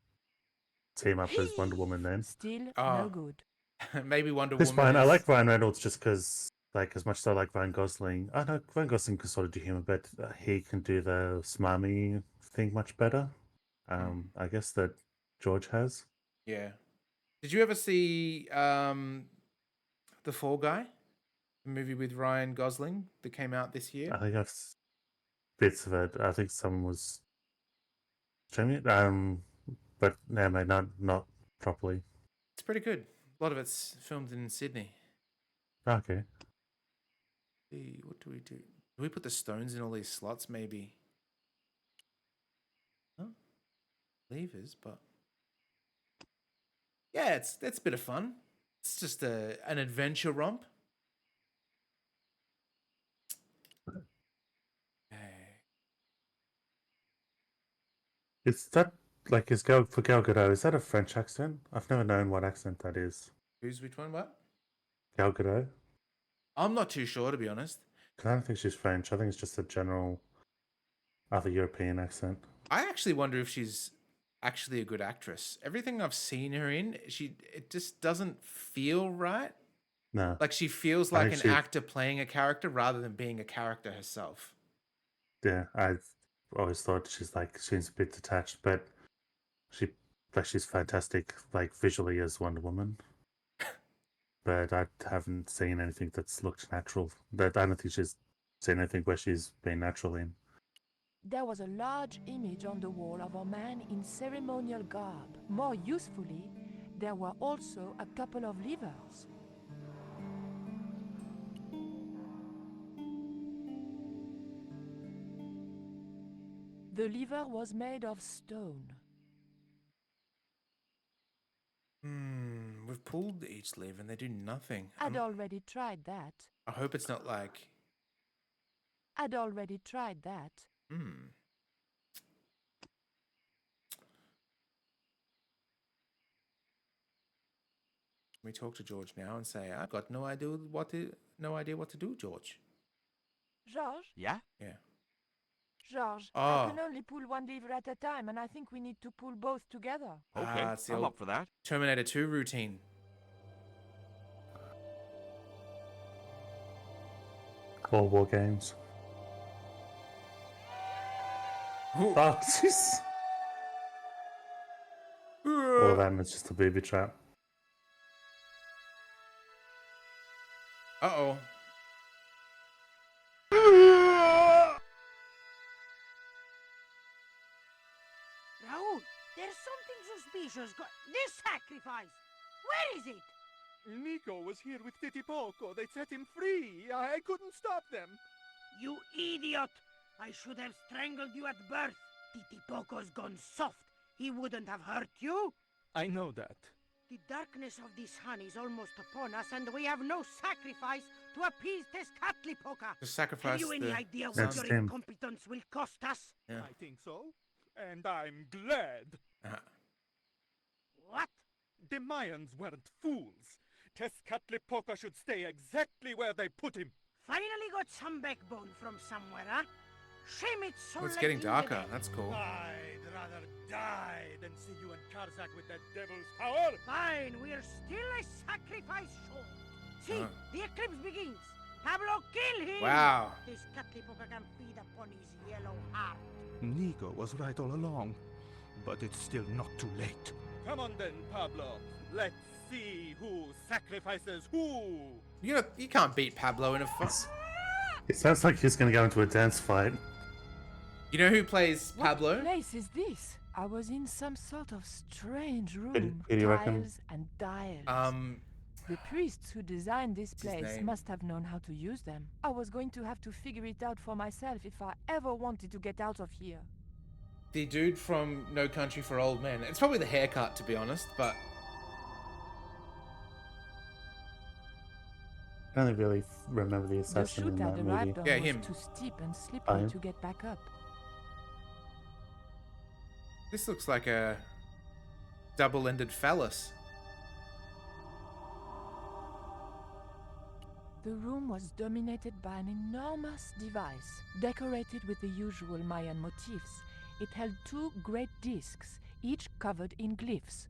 team up as Wonder Woman then. Still no good. Maybe Wonder Chris Woman. Pine, I like Ryan Reynolds just because, like, as much as I like Ryan Gosling, I know Ryan Gosling can sort of do humor, but he can do the smarmy thing much better. I guess that George has. Yeah. Did you ever see The Fall Guy, the movie with Ryan Gosling that came out this year? I think I've bits of it. I think someone was streaming it. But no, mate, not properly. It's pretty good. A lot of it's filmed in Sydney. Okay. What do we do? Do we put the stones in all these slots? Maybe. Huh? Levers, but yeah, that's a bit of fun. It's just an adventure romp. Is that like for Gal Gadot? Is that a French accent? I've never known what accent that is. Who's which one? What? Gal Gadot. I'm not too sure, to be honest. 'Cause I don't think she's French. I think it's just a general other European accent. I actually wonder if she's actually a good actress. Everything I've seen her in, it just doesn't feel right. No. Like she feels I like think an she- actor playing a character rather than being a character herself. Yeah, I've always thought she's a bit detached, but she's fantastic, like visually as Wonder Woman. But I haven't seen anything that's looked natural. That I don't think she's seen anything where she's been natural in. There was a large image on the wall of a man in ceremonial garb. More usefully, there were also a couple of levers. The lever was made of stone. We've pulled each lever and they do nothing. I'd already tried that. I hope it's not like. I'd already tried that. Can we talk to George now and say, I've got no idea what to do, George? George? Yeah? Yeah. George, Oh. I can only pull one lever at a time, and I think we need to pull both together. Okay, It's the I'm old up for that. Terminator 2 routine. All war games. Ooh. Oh, jeez. All of that is just a booby trap. Uh-oh. Raoul, there's something suspicious. This sacrifice! Where is it? Nico was here with Titi Poco. They set him free. I couldn't stop them. You idiot! I should have strangled you at birth. Titi Poco's gone soft. He wouldn't have hurt you. I know that. The darkness of this hun is almost upon us, and we have no sacrifice to appease Tezcatlipoca. To sacrifice Have you any the idea what That's your him. incompetence will cost us? Yeah. I think so. And I'm glad. What? The Mayans weren't fools. Tezcatlipoca should stay exactly where they put him. Finally got some backbone from somewhere, huh? Shame it's so Oh, it's late getting in the darker. day. That's cool. I'd rather die than see you and Karzak with that devil's power. Fine, we're still a sacrifice short. See, Oh. the eclipse begins. Pablo, kill him! Wow. This Catlipoca can feed upon his yellow heart. Nico was right all along, but it's still not too late. Come on then, Pablo. Let's see who sacrifices who. You can't beat Pablo in a fight. It sounds like he's going to go into a dance fight. You know who plays What Pablo? place is this? I was in some sort of strange room. who do you reckon? Tiles and dials. The priests who designed this his place name? must have known how to use them. I was going to have to figure it out for myself if I ever wanted to get out of here. The dude from No Country for Old Men. It's probably the haircut, to be honest, but I don't really remember the The assassin chute in I'd that movie. arrived on Yeah, was him. too steep and slippery Oh, him? to get back up. this looks like a double-ended phallus. The room was dominated by an enormous device, decorated with the usual Mayan motifs. It held two great discs, each covered in glyphs.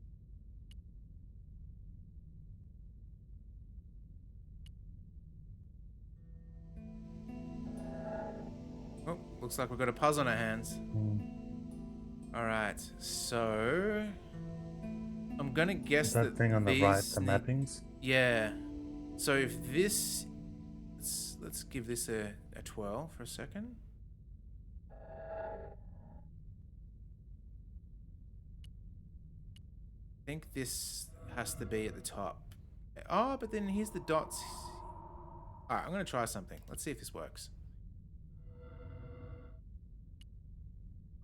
Oh, looks like we've got a puzzle on our hands. Alright, so I'm gonna guess Is that thing on the right, the need- mappings? Yeah. So if this, let's give this a 12 for a second. I think this has to be at the top. Oh, but then here's the dots. Alright, I'm gonna try something. Let's see if this works.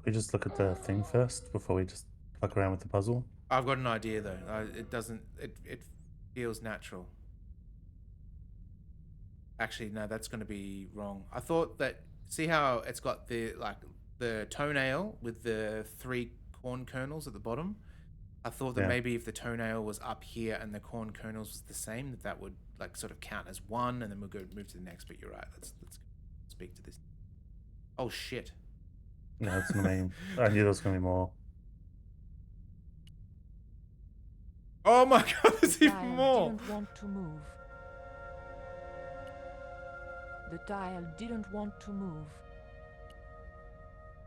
We just look at the thing first before we just fuck around with the puzzle. I've got an idea though. It doesn't. It feels natural. Actually, no, that's going to be wrong. I thought that. See how it's got the toenail with the three corn kernels at the bottom. I thought that maybe if the toenail was up here and the corn kernels was the same, that would like sort of count as one, and then we'll move to the next. But you're right. Let's speak to this. Oh shit! No, it's gonna be. I knew there was gonna be more. Oh my god, there's even more. Didn't want to move. The tile didn't want to move.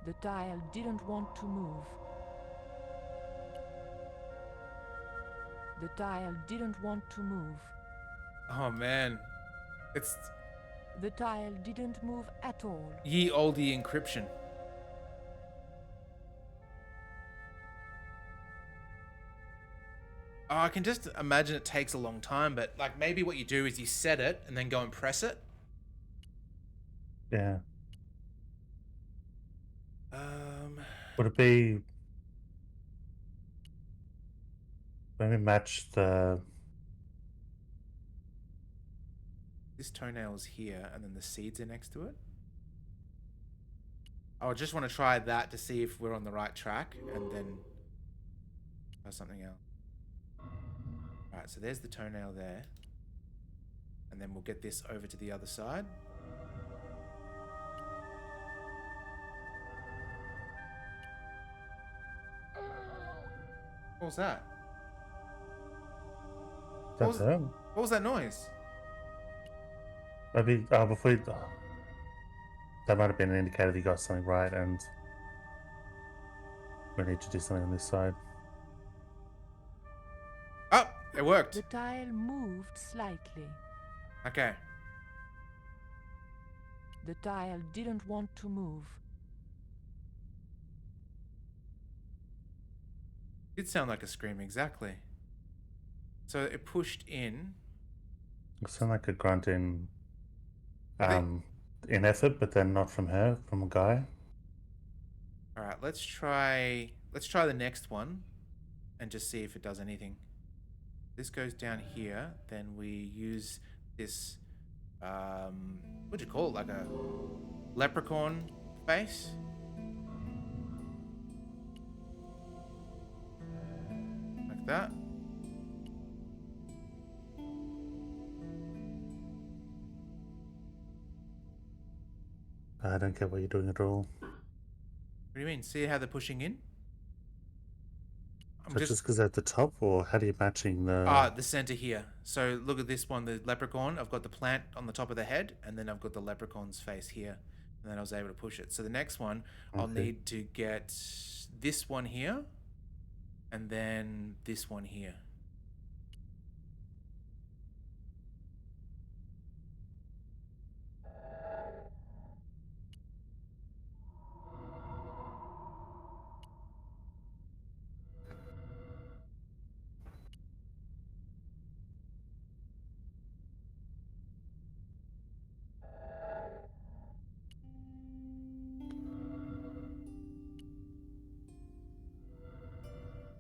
The tile didn't want to move. The tile didn't want to move. Oh man, it's The tile didn't move at all. ye olde encryption. Oh, I can just imagine it takes a long time, but like maybe what you do is you set it and then go and press it. Yeah. Would it be maybe match the This toenail is here, and then the seeds are next to it. I just want to try that to see if we're on the right track, and then try something else. Alright, so there's the toenail there. And then we'll get this over to the other side. What was that? That's it. What was that noise? Maybe before you, that might have been an indicator that you got something right, and we need to do something on this side. Oh, it worked. The tile moved slightly. Okay. The tile didn't want to move. It sound like a scream, exactly. So it pushed in. It sounded like a grunt in effort, but then not from her, from a guy. All right, let's try the next one and just see if it does anything. This goes down here, then we use this what do you call it, like a leprechaun face? Like that. I don't get what you're doing at all. What do you mean? See how they're pushing in? So just because they're at the top, or how are you matching the... The center here. So look at this one, the leprechaun. I've got the plant on the top of the head, and then I've got the leprechaun's face here. And then I was able to push it. So the next one, I'll need to get this one here, and then this one here.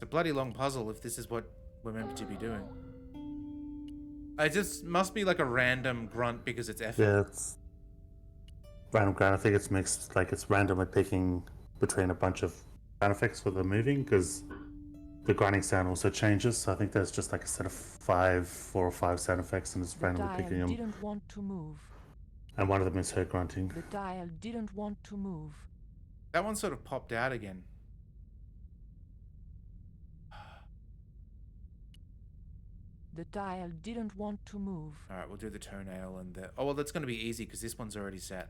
A bloody long puzzle if this is what we're meant to be doing. It just must be like a random grunt because it's effort. Yeah, it's random grunt. I think it's mixed, like it's randomly picking between a bunch of sound effects for the moving, because the grinding sound also changes. So I think there's just like a set of 4 or 5 sound effects, and it's randomly picking them. Didn't want to move. And one of them is her grunting. The dial didn't want to move. That one sort of popped out again. The dial didn't want to move. Alright, we'll do the toenail and the... Oh, well, that's going to be easy because this one's already set.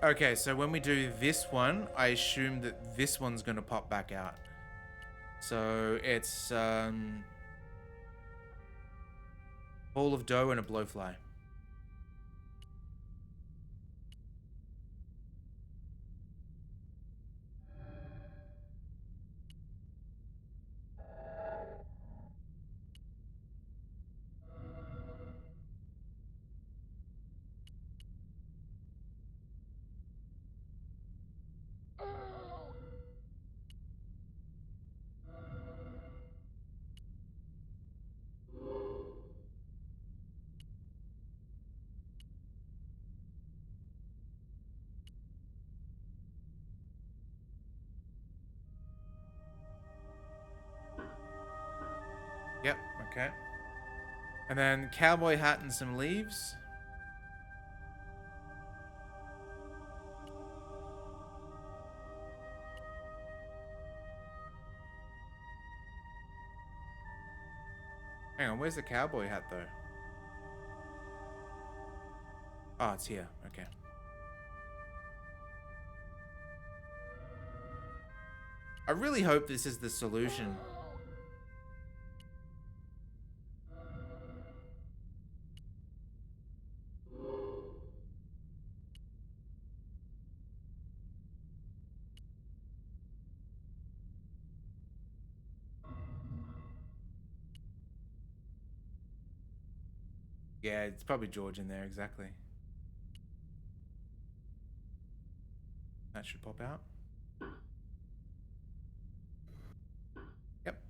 Okay, so when we do this one, I assume that this one's going to pop back out. So it's ball of dough and a blowfly. Okay. And then cowboy hat and some leaves. Hang on, where's the cowboy hat though? Oh, it's here. Okay. I really hope this is the solution. Yeah, it's probably George in there, exactly. That should pop out. Yep.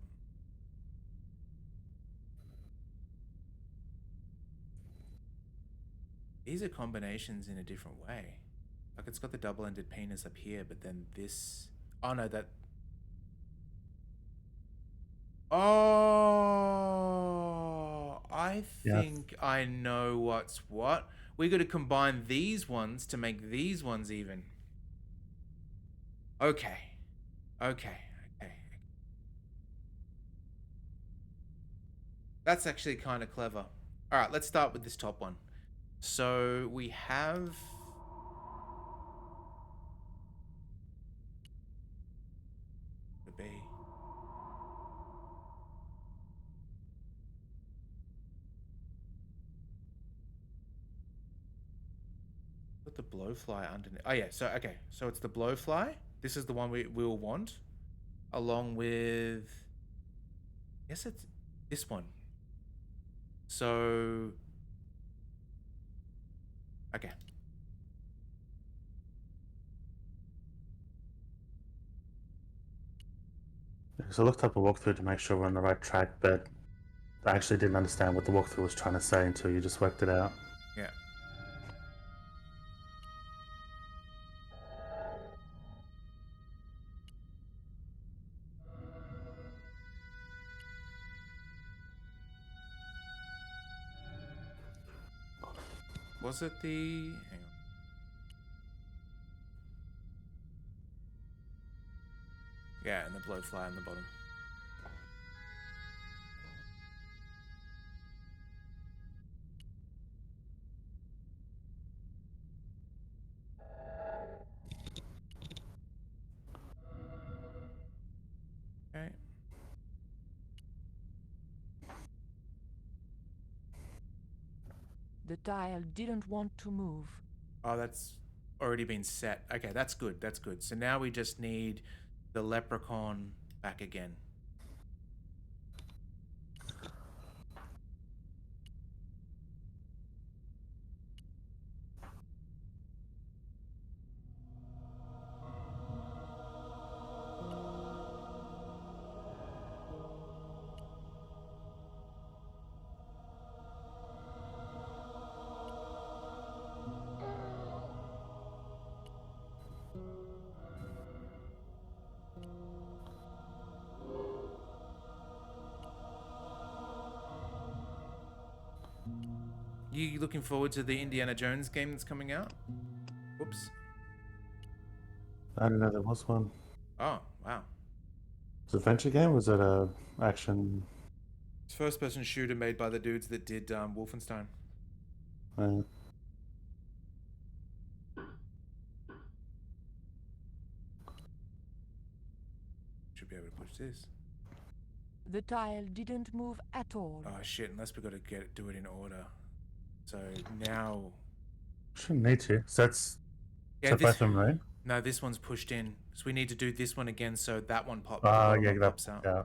These are combinations in a different way. Like it's got the double-ended penis up here, but then this... Oh no, that... Oh, I think I know what's what. We got to combine these ones to make these ones even. Okay. Okay. Okay. That's actually kind of clever. All right, let's start with this top one. So we have... the B. Put the blowfly underneath. Oh yeah, so okay, so it's the blowfly. This is the one we will want, along with. Yes, it's this one. So. Okay. So I looked up a walkthrough to make sure we're on the right track, but I actually didn't understand what the walkthrough was trying to say until you just worked it out. Yeah. Was it the? Hang on. Yeah, and the blowfly on the bottom. Okay. The tile didn't want to move. Oh, that's already been set. Okay, that's good. That's good. So now we just need the leprechaun back again. You looking forward to the Indiana Jones game that's coming out? Whoops. I didn't know there was one. Oh, wow. It's an adventure game, or was it a action? It's first-person shooter made by the dudes that did Wolfenstein. Should be able to push this. The tile didn't move at all. Oh shit! Unless we got to do it in order. So now. Shouldn't need to. So that's. Yeah, so both of them, right? No, this one's pushed in. So we need to do this one again. So that one pops. Oh yeah, one that pops out. Yeah.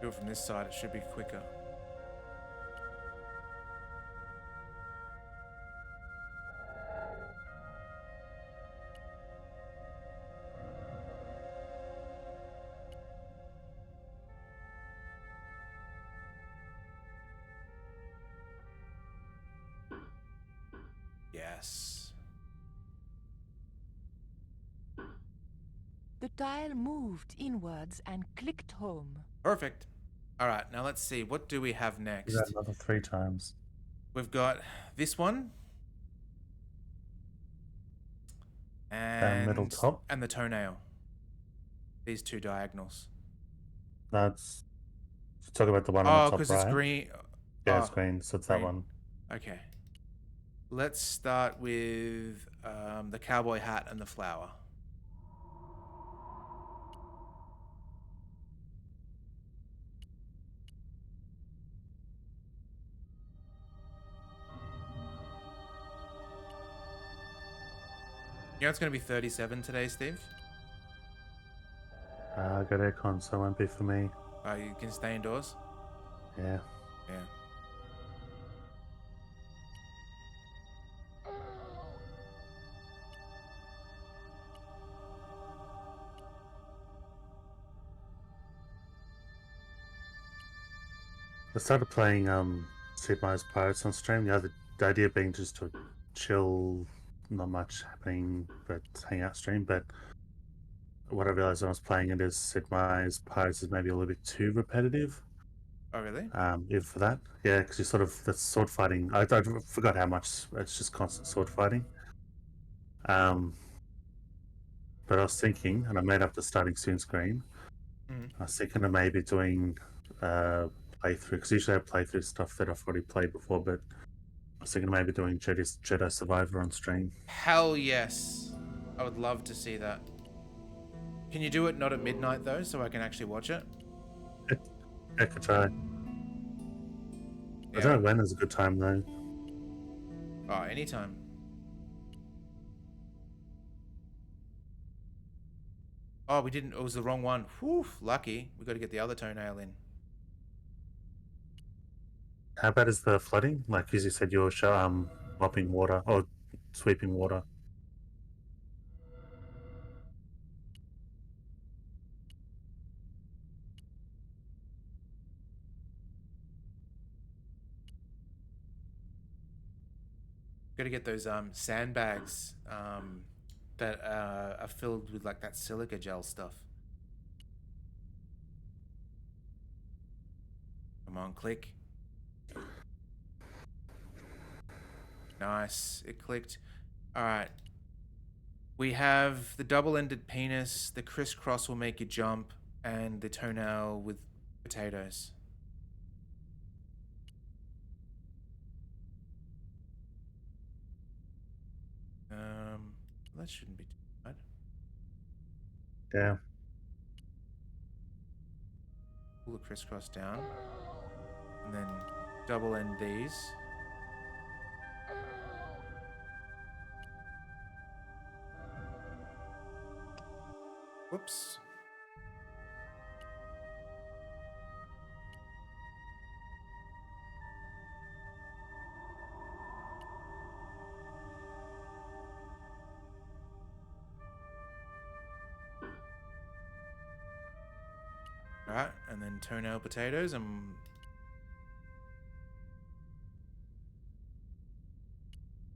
Do it from this side. It should be quicker. Yes. The tile moved inwards and clicked home. Perfect. All right, now let's see. What do we have Do next? that another 3 times. We've got this one. Down middle top. And the toenail. These 2 diagonals. That's talk about the one on the top because right. it's green. Yeah, it's green, so it's that green. one. Okay. Let's start with the cowboy hat and the flower. You know it's going to be 37 today, Steve? I got aircon, so it won't be for me. You can stay indoors? Yeah. Yeah. I started playing Sid Meier's Pirates on stream. The idea being just to chill, not much happening, but hang out stream. But what I realized when I was playing it is Sid Meier's Pirates is maybe a little bit too repetitive. Oh, really? Even for that, yeah, because you sort of that's sword fighting. I forgot how much it's just constant sword fighting. But I was thinking, and I made up the starting soon screen. I was thinking of maybe doing playthrough, because usually I play through stuff that I've already played before, but I was thinking of maybe doing Jedi Survivor on stream. Hell yes. I would love to see that. Can you do it not at midnight, though, so I can actually watch it? I could try. I don't know when is a good time, though. Oh, anytime. Oh, we didn't. It was the wrong one. Whew, lucky. We got to get the other toenail in. How bad is the flooding? Like, as you said, you're mopping water or sweeping water. Got to get those sandbags that are filled with like that silica gel stuff. Come on, click. Nice. It clicked. All right. We have the double-ended penis, the crisscross will make you jump, and the toenail with potatoes. That shouldn't be too bad. Yeah. Pull the crisscross down, and then double end these. Whoops. Alright, and then toenail potatoes and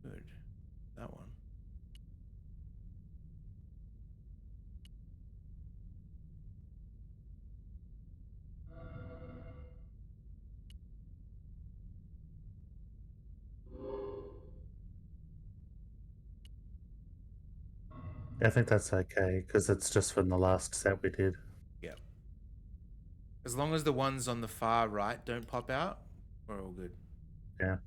good. That one. I think that's okay, because it's just from the last set we did. Yeah. As long as the ones on the far right don't pop out, we're all good. Yeah.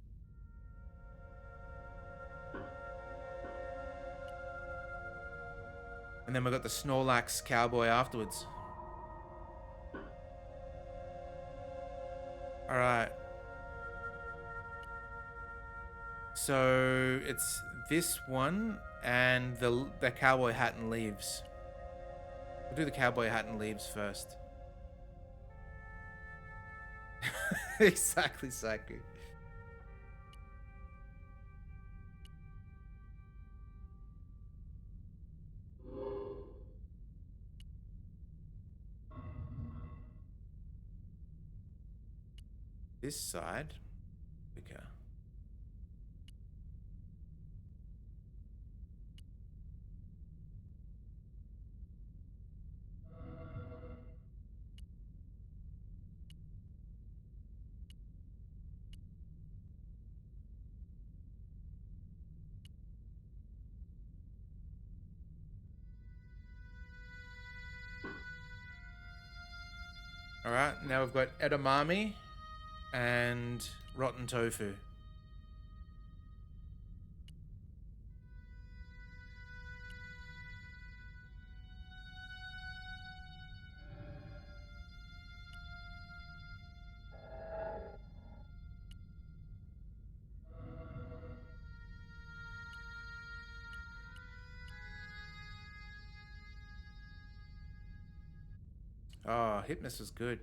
And then we got the Snorlax cowboy afterwards. Alright. So it's this one and the cowboy hat and leaves. We'll do the cowboy hat and leaves first. Exactly, Saku. This side, quicker. All right, now we've got edamame and rotten tofu. Oh, Hypnus was good.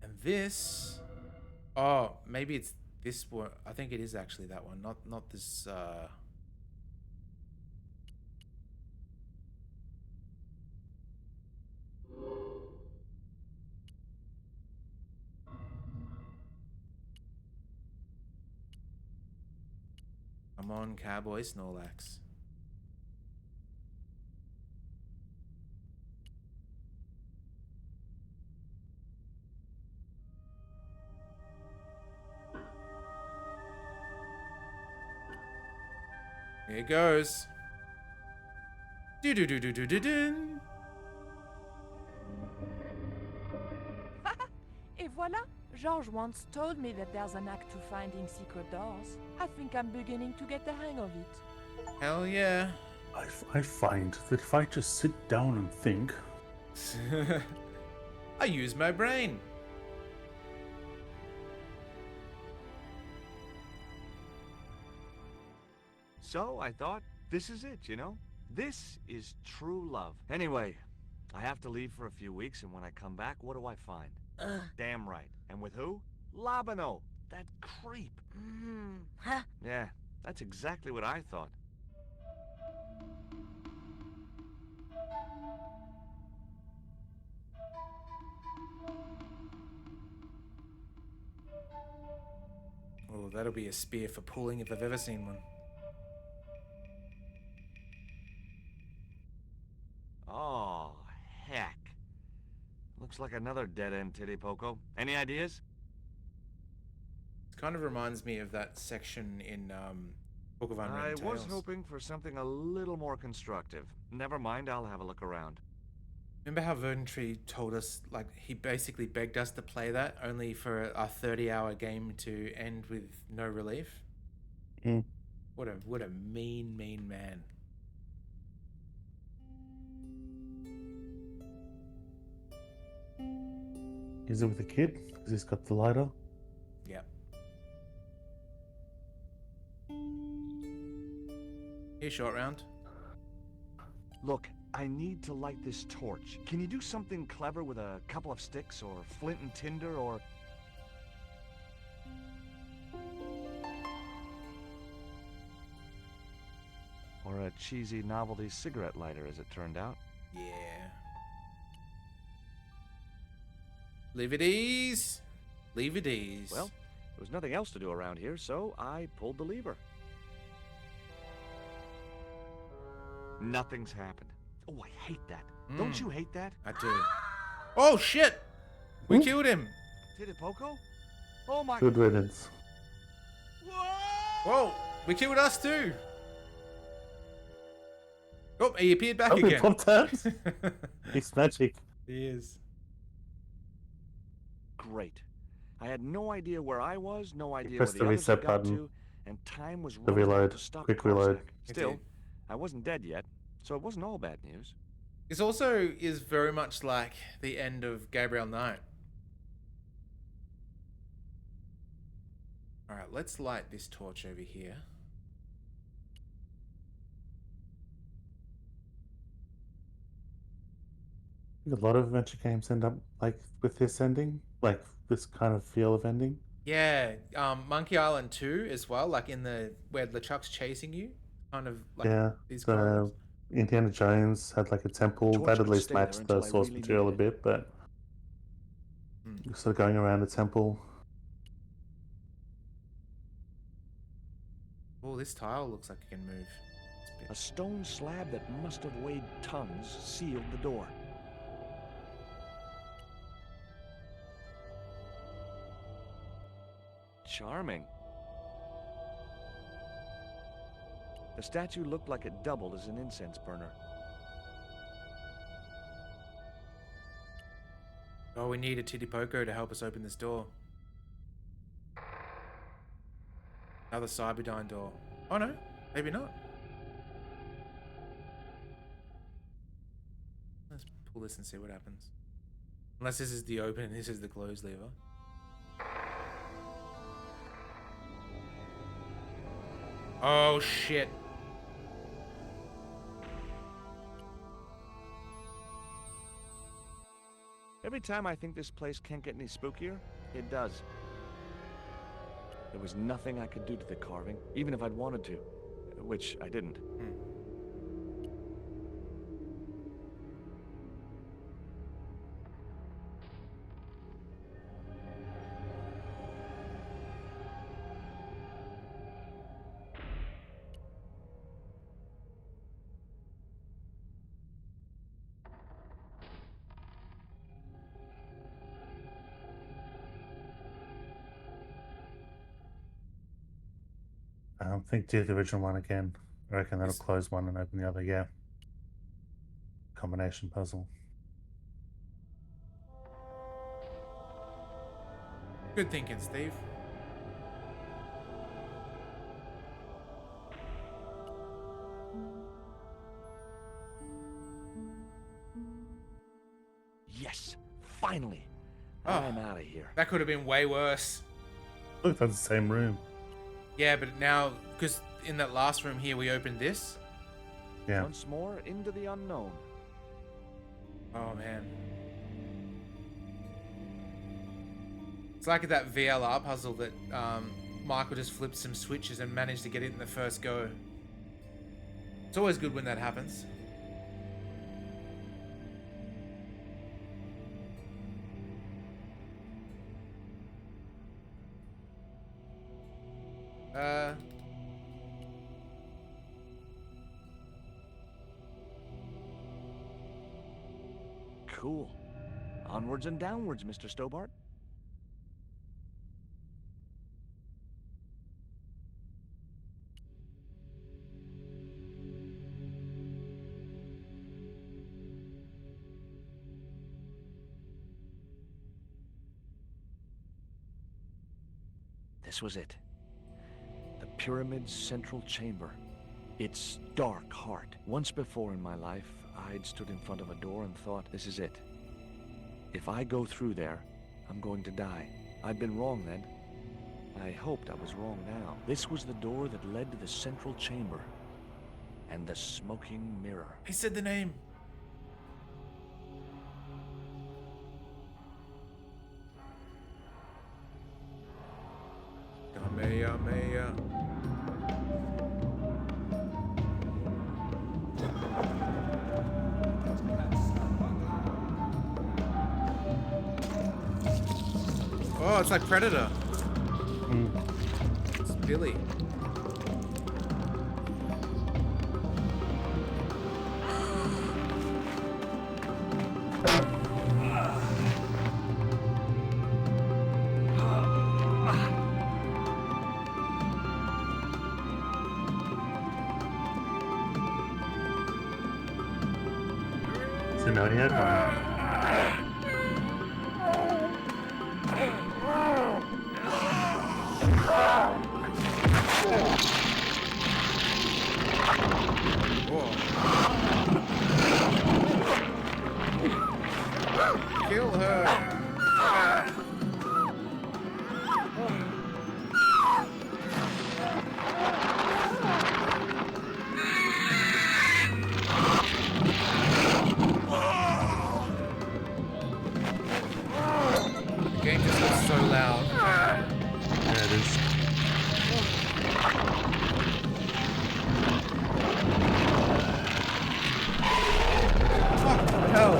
And this, oh, maybe it's this one. I think it is actually that one, not this. Come on, Cowboy Snorlax. Here it goes. Do do do do do do do. Et voilà! George once told me that there's an act to finding secret doors. I think I'm beginning to get the hang of it. Hell yeah. I find that if I just sit down and think, I use my brain. So I thought, this is it, you know? This is true love. Anyway, I have to leave for a few weeks, and when I come back, what do I find? Damn right. And with who? Labano, that creep. Huh? Yeah, that's exactly what I thought. Oh, that'll be a spear for pulling if I've ever seen one. Oh, heck. Looks like another dead-end titty poco. Any ideas? It kind of reminds me of that section in Book of Unwritten I Tales. was hoping for something a little more constructive. Never mind, I'll have a look around. Remember how Verdantry told us, like, he basically begged us to play that only for a 30-hour game to end with no relief? Mm. What a mean man. is it with the kid? Because he's got the lighter. Yep. Here, short round. Look, I need to light this torch. Can you do something clever with a couple of sticks, or flint and tinder, or... or a cheesy novelty cigarette lighter, as it turned out? Yeah. Leave it ease. Leave it ease. Well, there was nothing else to do around here, so I pulled the lever. Nothing's happened. Oh, I hate that. Don't you hate that? I do. Oh, shit! We killed him! Titipoco? Oh my... Good riddance. Whoa! We killed us too! Oh, he appeared back Oh, he again. popped out. He's magic. He is. Great. I had no idea where I was, no idea press where the the others had reset got button. to, and time was The running out reload. to stop Quick Corsac. reload. Still, did. I wasn't dead yet, so it wasn't all bad news. This also is very much like the end of Gabriel Knight. Alright, let's light this torch over here. I think a lot of adventure games end up like with this ending, like this kind of feel of ending. Yeah, Monkey Island 2 as well, like in the where LeChuck's chasing you, kind of like Yeah, these the corridors. Indiana Jones had like a temple Torch that at could least stay there matched until the I source really material a needed bit, but Hmm. you're sort of going around the temple. Oh, this tile looks like it can move. It's a bit- A stone slab that must have weighed tons sealed the door. Charming. The statue looked like it doubled as an incense burner. Oh, we need a Titipoco to help us open this door. Another Cyberdyne door. Oh no, maybe not. Let's pull this and see what happens. Unless this is the open and this is the close lever. Oh shit. Every time I think this place can't get any spookier, it does. There was nothing I could do to the carving, even if I'd wanted to, which I didn't. I think do the original one again. I reckon that'll close one and open the other. Yeah. Combination puzzle. Good thinking, Steve. Yes, finally. Oh, I'm out of here. That could have been way worse. Look, that's the same room. Yeah, but now, because in that last room here, we opened this. Yeah. Once more into the unknown. Oh, man. It's like that VLR puzzle that Michael just flipped some switches and managed to get it in the first go. It's always good when that happens. Cool. Onwards and downwards, Mr. Stobart. This was it. The pyramid's central chamber. Its dark heart. Once before in my life, I'd stood in front of a door and thought, this is it. If I go through there, I'm going to die. I'd been wrong then. I hoped I was wrong now. This was the door that led to the central chamber. And the smoking mirror. He said the name. Kamehameha. Oh, it's like Predator. It's Billy. So now he had one. Kill her. The game just looks so loud. Yeah, it is. What the hell?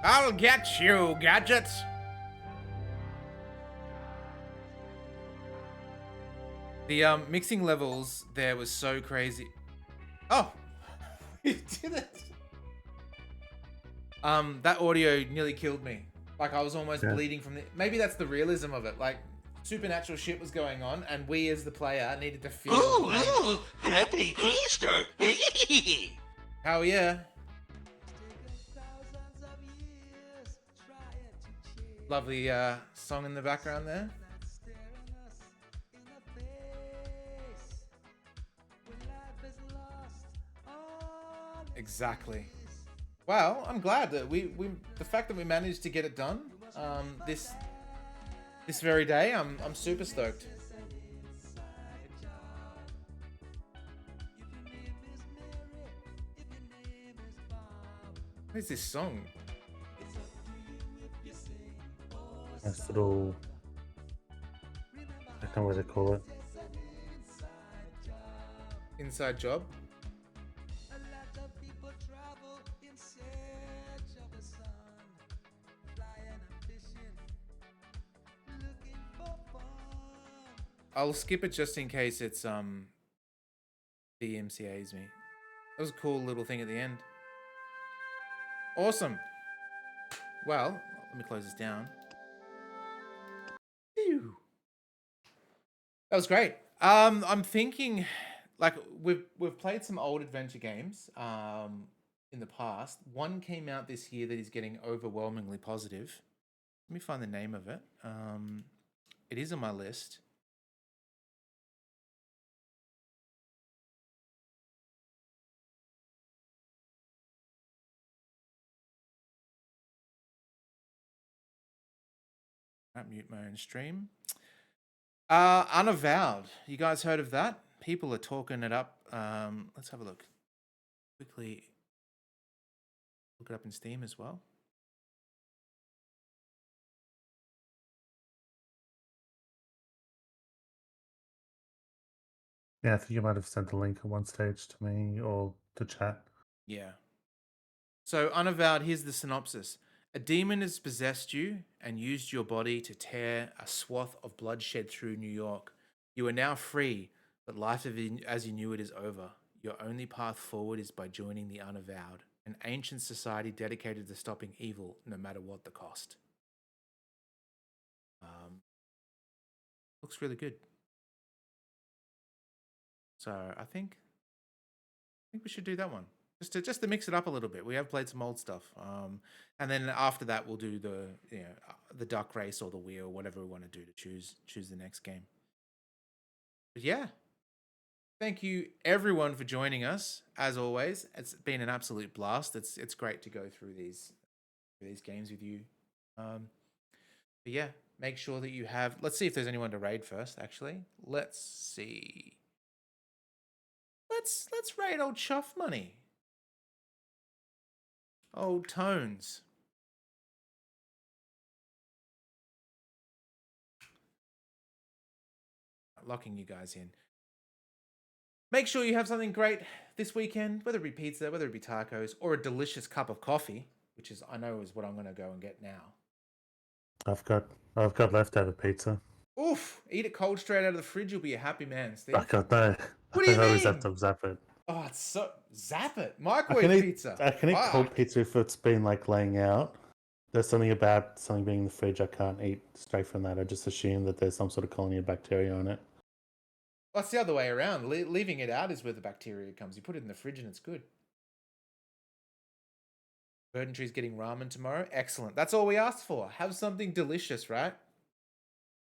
I'll get you, gadgets. The mixing levels there was so crazy. Oh, you did it. That audio nearly killed me. Like I was almost bleeding from the. Maybe that's the realism of it. Like supernatural shit was going on, and we as the player needed to feel. Ooh, happy Easter! Hell yeah. Lovely song in the background there. Exactly. Well, I'm glad that the fact that we managed to get it done this very day. I'm super stoked. What is this song? Nice little. I don't know what they call it. Inside Job. I'll skip it just in case it's DMCA's me. That was a cool little thing at the end. Awesome. Well, let me close this down. Phew. That was great. I'm thinking, like we've played some old adventure games in the past. One came out this year that is getting overwhelmingly positive. Let me find the name of it. It is on my list. Mute my own stream. Unavowed. You guys heard of that? People are talking it up. Let's have a look. Quickly look it up in Steam as well. Yeah, I think you might have sent the link at one stage to me or to chat. Yeah. So, Unavowed, here's the synopsis. A demon has possessed you and used your body to tear a swath of bloodshed through New York. You are now free, but life as you knew it is over. Your only path forward is by joining the Unavowed, an ancient society dedicated to stopping evil no matter what the cost. Looks really good. So I think we should do that one. Just to mix it up a little bit. We have played some old stuff, and then after that we'll do the duck race or the wheel, whatever we want to do to choose the next game. But yeah, thank you everyone for joining us. As always, it's been an absolute blast. It's great to go through these games with you. But yeah, make sure that you have. Let's see if there's anyone to raid first. Actually, let's see. Let's raid old Chuff Money. Old Tones. Locking you guys in. Make sure you have something great this weekend, whether it be pizza, whether it be tacos, or a delicious cup of coffee, which is I know is what I'm going to go and get now. I've got leftover pizza. Oof! Eat it cold straight out of the fridge. You'll be a happy man, Steve. I got no. What do you I always mean? have to zap it. Oh, it's so zap it. Microwave pizza. I can eat cold pizza if it's been like laying out. There's something about something being in the fridge I can't eat straight from that. I just assume that there's some sort of colony of bacteria on it. Well, it's the other way around. Leaving it out is where the bacteria comes. You put it in the fridge and it's good. Burden Tree's getting ramen tomorrow. Excellent. That's all we asked for. Have something delicious, right?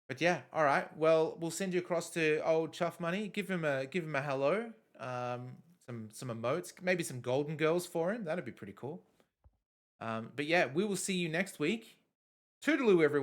But yeah, all right. Well, we'll send you across to old Chuff Money. Give him a hello. Some emotes, maybe some golden girls for him. That'd be pretty cool. But yeah, we will see you next week. Toodaloo, everyone.